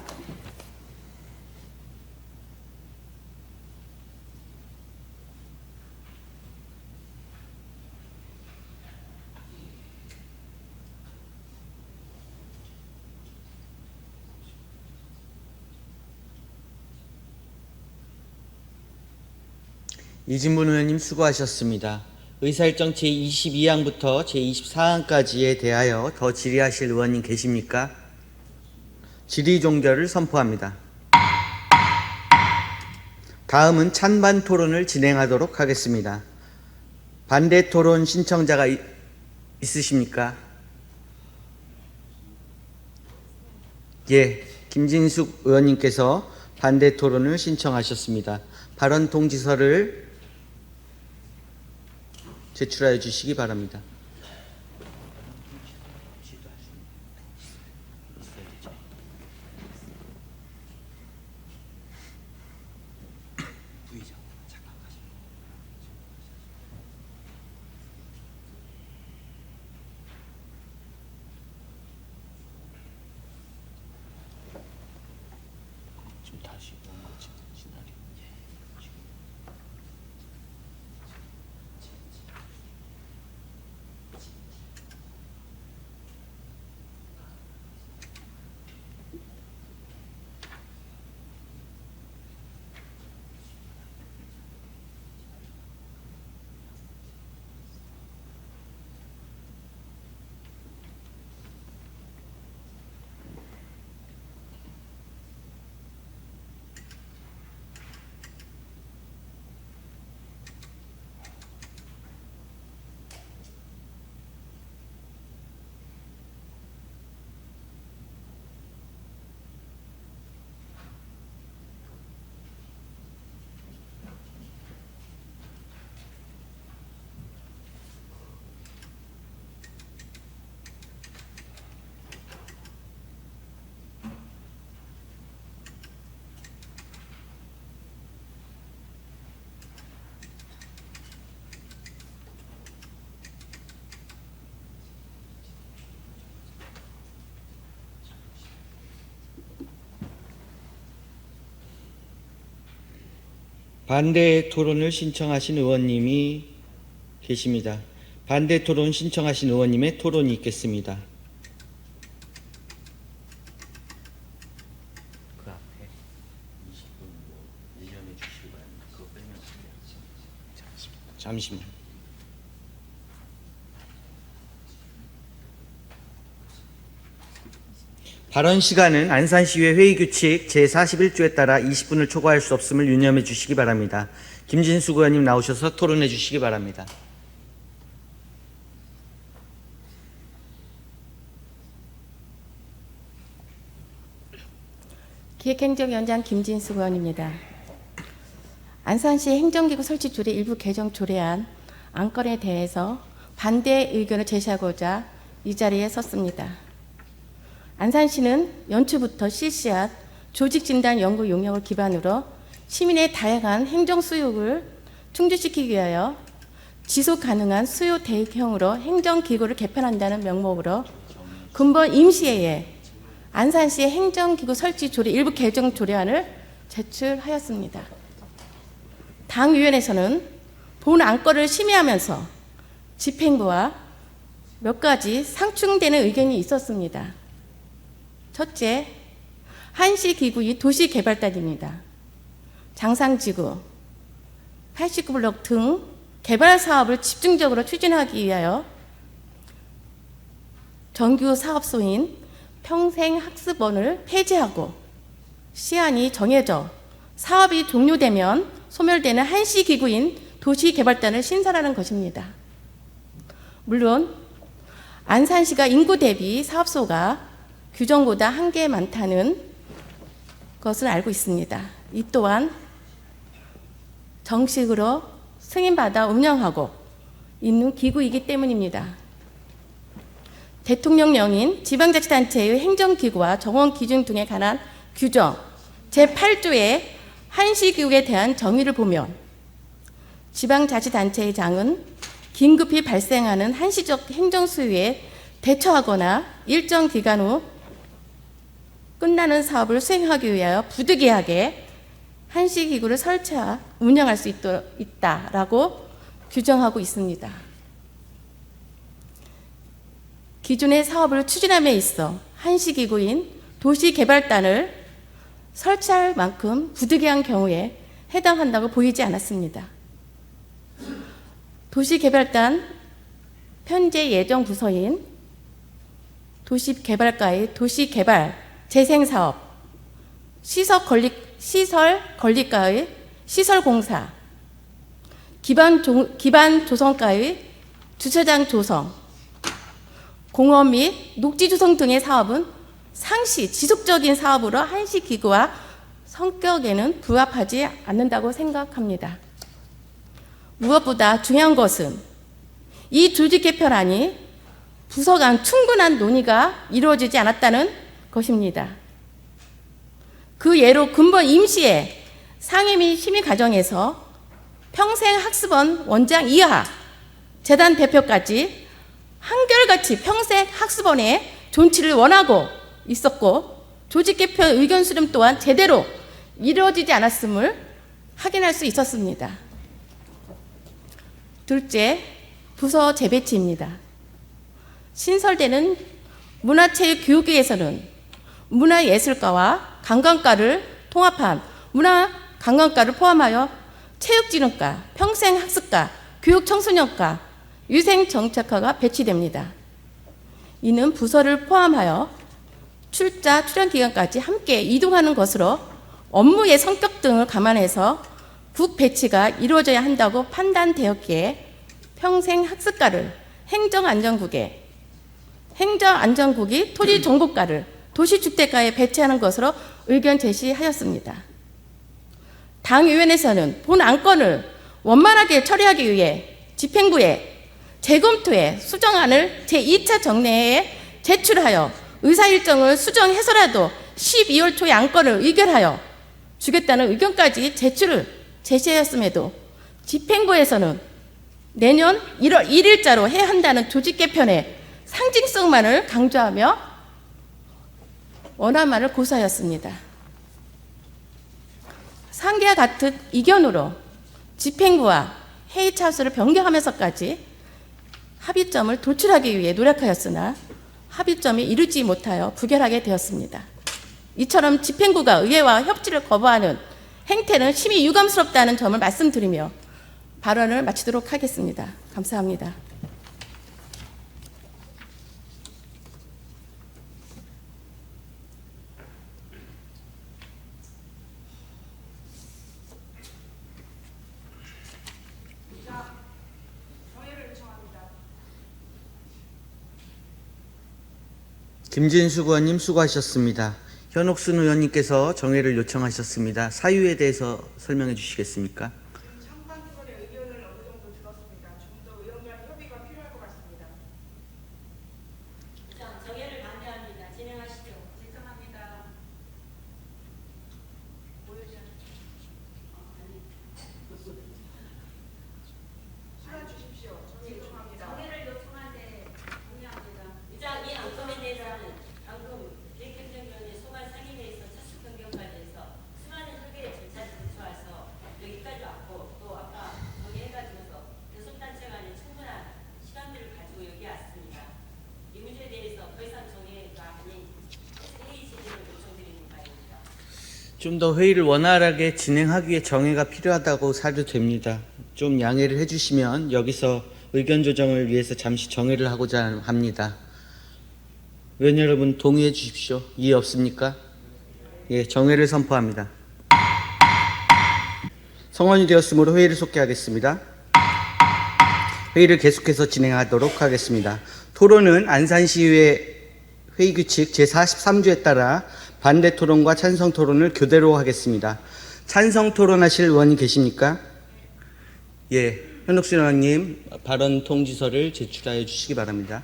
이진문 의원님 수고하셨습니다. 의사일정 제22항부터 제24항까지에 대하여 더 질의하실 의원님 계십니까? 질의 종결을 선포합니다. 다음은 찬반 토론을 진행하도록 하겠습니다. 반대 토론 신청자가 있으십니까? 예, 김진숙 의원님께서 반대 토론을 신청하셨습니다. 발언 통지서를 제출하여 주시기 바랍니다. 반대 토론을 신청하신 의원님이 계십니다. 반대 토론 신청하신 의원님의 토론이 있겠습니다. 그 앞에 20분 유념해 주시기 바랍니다. 그거 빼면 잠시만. 발언 시간은 안산시의회 회의규칙 제41조에 따라 20분을 초과할 수 없음을 유념해 주시기 바랍니다. 김진숙 의원님 나오셔서 토론해 주시기 바랍니다. 기획행정위원장 김진숙 의원입니다. 안산시 행정기구 설치 조례 일부 개정 조례안 안건에 대해서 반대 의견을 제시하고자 이 자리에 섰습니다. 안산시는 연초부터 실시한 조직진단 연구 용역을 기반으로 시민의 다양한 행정 수요를 충족시키기 위하여 지속 가능한 수요 대응형으로 행정기구를 개편한다는 명목으로 근본 임시회에 안산시의 행정기구 설치 조례 일부 개정 조례안을 제출하였습니다. 당위원회에서는 본 안건을 심의하면서 집행부와 몇 가지 상충되는 의견이 있었습니다. 첫째, 한시기구이 도시개발단입니다. 장상지구, 89블록 등 개발 사업을 집중적으로 추진하기 위하여 정규 사업소인 평생학습원을 폐지하고 시한이 정해져 사업이 종료되면 소멸되는 한시기구인 도시개발단을 신설하는 것입니다. 물론 안산시가 인구 대비 사업소가 규정보다 한계 많다는 것을 알고 있습니다. 이 또한 정식으로 승인받아 운영하고 있는 기구이기 때문입니다. 대통령령인 지방자치단체의 행정기구와 정원기준 등에 관한 규정 제8조의 한시기구에 대한 정의를 보면 지방자치단체의 장은 긴급히 발생하는 한시적 행정수요에 대처하거나 일정 기간 후 끝나는 사업을 수행하기 위하여 부득이하게 한시기구를 설치하 운영할 수 있다라고 규정하고 있습니다. 기존의 사업을 추진함에 있어 한시기구인 도시개발단을 설치할 만큼 부득이한 경우에 해당한다고 보이지 않았습니다. 도시개발단 현재 예정 부서인 도시개발과의 도시개발 재생사업, 시설건립과의 시설공사, 기반조성과의 주차장 조성, 공업 및 녹지 조성 등의 사업은 상시 지속적인 사업으로 한시기구와 성격에는 부합하지 않는다고 생각합니다. 무엇보다 중요한 것은 이 조직 개편안이 부서 간 충분한 논의가 이루어지지 않았다는 것입니다. 그 예로 근본 임시의 상임 및 심의 과정에서 평생학습원 원장 이하 재단 대표까지 한결같이 평생학습원의 존치를 원하고 있었고 조직 개편 의견 수렴 또한 제대로 이루어지지 않았음을 확인할 수 있었습니다. 둘째, 부서 재배치입니다. 신설되는 문화체육교육계에서는 문화예술과와 관광과를 통합한 문화관광과를 포함하여 체육진흥과, 평생학습과, 교육청소년과, 유생정책과가 배치됩니다. 이는 부서를 포함하여 출연기간까지 함께 이동하는 것으로 업무의 성격 등을 감안해서 국 배치가 이루어져야 한다고 판단되었기에 평생학습과를 행정안전국이 토지정보과를 도시주택과에 배치하는 것으로 의견 제시하였습니다. 당위원회에서는 본 안건을 원만하게 처리하기 위해 집행부에 재검토해 수정안을 제2차 정례에 제출하여 의사일정을 수정해서라도 12월 초에 안건을 의결하여 주겠다는 의견까지 제시하였음에도 집행부에서는 내년 1월 1일자로 해야 한다는 조직 개편의 상징성만을 강조하며 원활만을 고수하였습니다. 상계와 같은 이견으로 집행부와 회의 차수를 변경하면서까지 합의점을 도출하기 위해 노력하였으나 합의점이 이루지 못하여 부결하게 되었습니다. 이처럼 집행부가 의회와 협치를 거부하는 행태는 심히 유감스럽다는 점을 말씀드리며 발언을 마치도록 하겠습니다. 감사합니다. 김진숙 의원님 수고하셨습니다. 현옥순 의원님께서 정회를 요청하셨습니다. 사유에 대해서 설명해 주시겠습니까? 정회를 반대합니다. 진행하시죠. 죄송합니다. 시간 주십시오. 죄송합니다. 정회를 요청하는데 동의합니다. 이장 이 안건에 대해서는 방금 기획행정위원회 소관 상임회에서 차수 변경까지 해서 수많은 협의의 절차를 거쳐와서 여기까지 왔고 또 아까 정의해가지고서 교섭단체 간에 충분한 시간들을 가지고 여기 왔습니다. 이 문제에 대해서 더 이상 정의가 아닌 회의 진행을 요청드리는 바입니다. 좀 더 회의를 원활하게 진행하기 위해 정회가 필요하다고 사료됩니다. 좀 양해를 해주시면 여기서 의견 조정을 위해서 잠시 정회를 하고자 합니다. 의원 여러분 동의해 주십시오. 이해 없습니까? 예, 정회를 선포합니다. 성원이 되었으므로 회의를 속개하겠습니다. 회의를 계속해서 진행하도록 하겠습니다. 토론은 안산시의회 회의규칙 제43조에 따라 반대 토론과 찬성 토론을 교대로 하겠습니다. 찬성 토론하실 의원이 계십니까? 예, 현옥순 의원님 발언 통지서를 제출하여 주시기 바랍니다.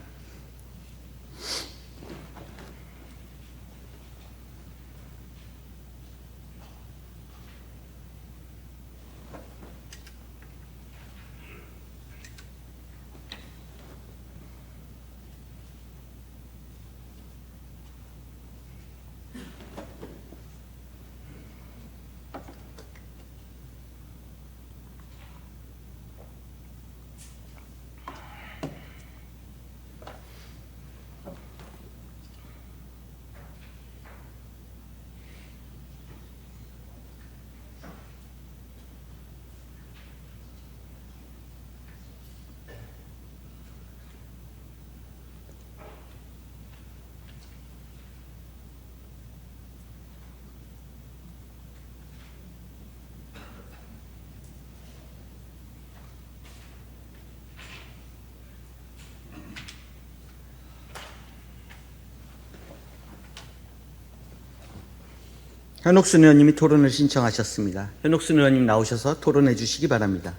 현옥순 의원님이 토론을 신청하셨습니다. 현옥순 의원님 나오셔서 토론해 주시기 바랍니다.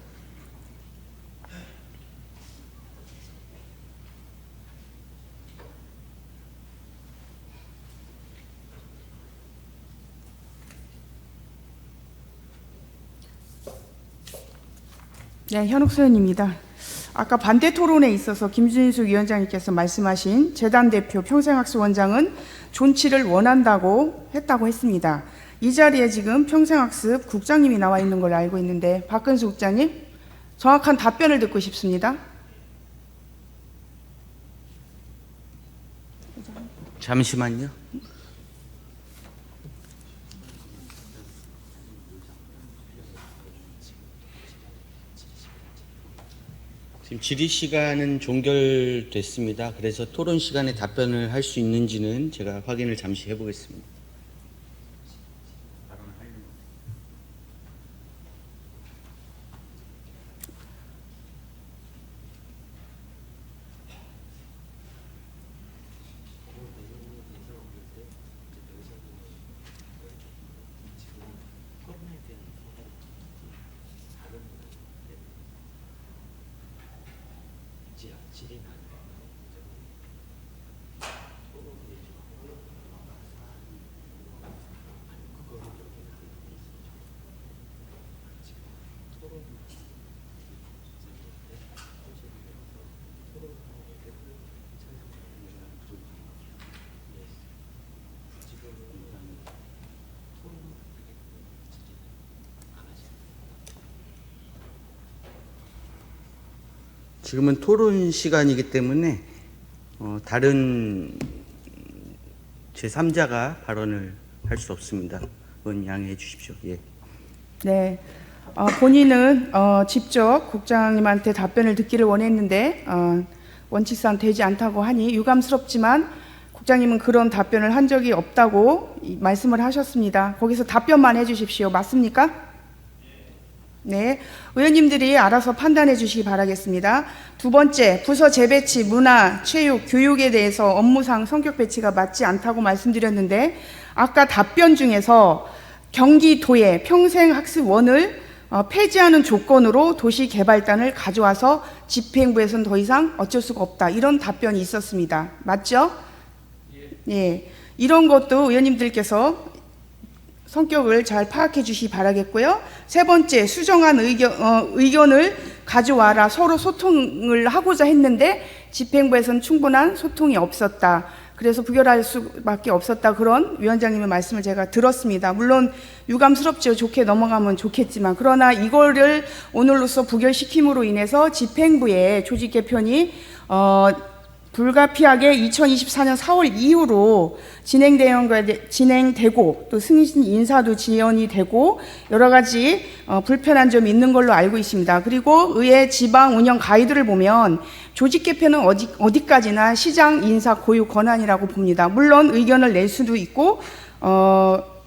네, 현옥순 의원입니다. 아까 반대 토론에 있어서 김진숙 위원장님께서 말씀하신 재단 대표 평생학습원장은 존치를 원한다고 했습니다. 이 자리에 지금 평생학습 국장님이 나와 있는 걸로 알고 있는데 박근수 국장님 정확한 답변을 듣고 싶습니다. 잠시만요. 지금 질의 시간은 종결됐습니다. 그래서 토론 시간에 답변을 할 수 있는지는 제가 확인을 잠시 해보겠습니다. 지금은 토론 시간이기 때문에 다른 제3자가 발언을 할 수 없습니다. 그건 양해해 주십시오. 예. 네, 본인은 직접 국장님한테 답변을 듣기를 원했는데 원칙상 되지 않다고 하니 유감스럽지만 국장님은 그런 답변을 한 적이 없다고 말씀을 하셨습니다. 거기서 답변만 해주십시오. 맞습니까? 네, 의원님들이 알아서 판단해 주시기 바라겠습니다. 두 번째, 부서 재배치, 문화, 체육, 교육에 대해서 업무상 성격 배치가 맞지 않다고 말씀드렸는데 아까 답변 중에서 경기도의 평생학습원을 폐지하는 조건으로 도시개발단을 가져와서 집행부에서는 더 이상 어쩔 수가 없다. 이런 답변이 있었습니다. 맞죠? 예. 이런 것도 의원님들께서 성격을 잘 파악해 주시기 바라겠고요. 세 번째, 수정한 의견을 가져와라. 서로 소통을 하고자 했는데 집행부에서는 충분한 소통이 없었다. 그래서 부결할 수밖에 없었다. 그런 위원장님의 말씀을 제가 들었습니다. 물론 유감스럽죠. 좋게 넘어가면 좋겠지만 그러나 이거를 오늘로써 부결시킴으로 인해서 집행부의 조직 개편이 불가피하게 2024년 4월 이후로 진행되고 또 승진 인사도 지연이 되고 여러 가지 불편한 점이 있는 걸로 알고 있습니다. 그리고 의회 지방 운영 가이드를 보면 조직 개편은 어디까지나 시장 인사 고유 권한이라고 봅니다. 물론 의견을 낼 수도 있고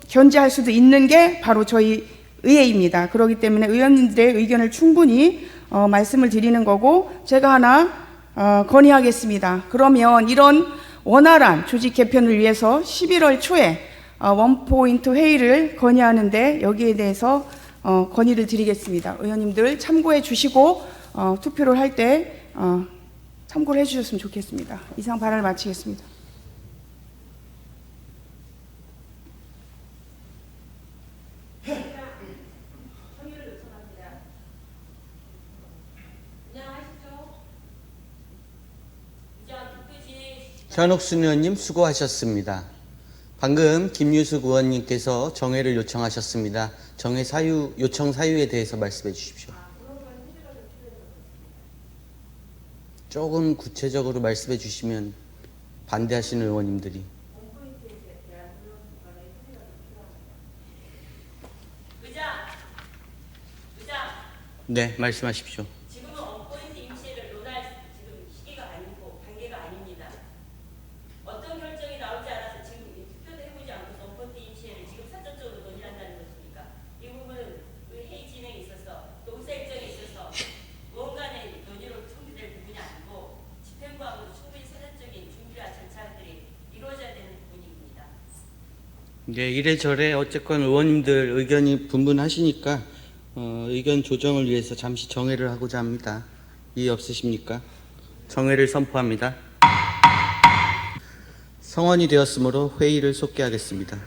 견제할 수도 있는 게 바로 저희 의회입니다. 그렇기 때문에 의원님들의 의견을 충분히 말씀을 드리는 거고, 제가 하나 건의하겠습니다. 그러면 이런 원활한 조직 개편을 위해서 11월 초에 원포인트 회의를 건의하는데, 여기에 대해서 건의를 드리겠습니다. 의원님들 참고해 주시고 투표를 할 때 참고를 해 주셨으면 좋겠습니다. 이상 발언을 마치겠습니다. 현옥순 의원님 수고하셨습니다. 방금 김유숙 의원님께서 정회를 요청하셨습니다. 정회 사유, 요청 사유에 대해서 말씀해 주십시오. 조금 구체적으로 말씀해 주시면 반대하시는 의원님들이. 네, 말씀하십시오. 지금은 원포인트 임시회를 논할 지금 시기가 아니고 단계가 아닙니다. 어떤 결정이 나올지 알아서 지금 투표도 해보지 않고 원포인트 임시회를 지금 사전적으로 논의한다는 것입니까? 이 부분은 회의 진행에 있어서 또 의사 일정에 있어서 의원 간의 논의로 총리될 부분이 아니고 집행부하고 충분히 사전적인 준비와 절차들이 이루어져야 되는 부분입니다. 네, 이래저래 어쨌건 의원님들 의견이 분분하시니까 의견 조정을 위해서 잠시 정회를 하고자 합니다. 이의 없으십니까? 정회를 선포합니다. 성원이 되었으므로 회의를 속개하겠습니다.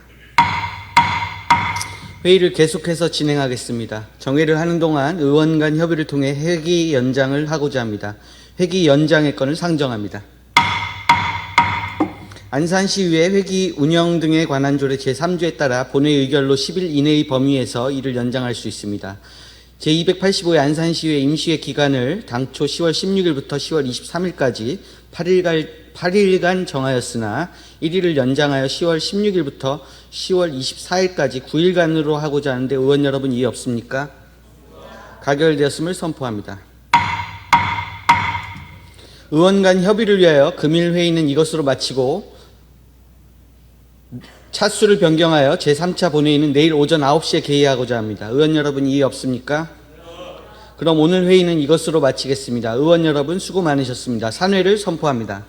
회의를 계속해서 진행하겠습니다. 정회를 하는 동안 의원 간 협의를 통해 회기 연장을 하고자 합니다. 회기 연장의 건을 상정합니다. 안산시의회 회기 운영 등에 관한 조례 제3조에 따라 본회의 의결로 10일 이내의 범위에서 이를 연장할 수 있습니다. 제285회 안산시의회 임시회 기간을 당초 10월 16일부터 10월 23일까지 8일간 정하였으나 1일을 연장하여 10월 16일부터 10월 24일까지 9일간으로 하고자 하는데 의원 여러분 이해 없습니까? 가결되었음을 선포합니다. 의원 간 협의를 위하여 금일 회의는 이것으로 마치고 차수를 변경하여 제3차 본회의는 내일 오전 9시에 개의하고자 합니다. 의원 여러분 이해 없습니까? 그럼 오늘 회의는 이것으로 마치겠습니다. 의원 여러분 수고 많으셨습니다. 산회를 선포합니다.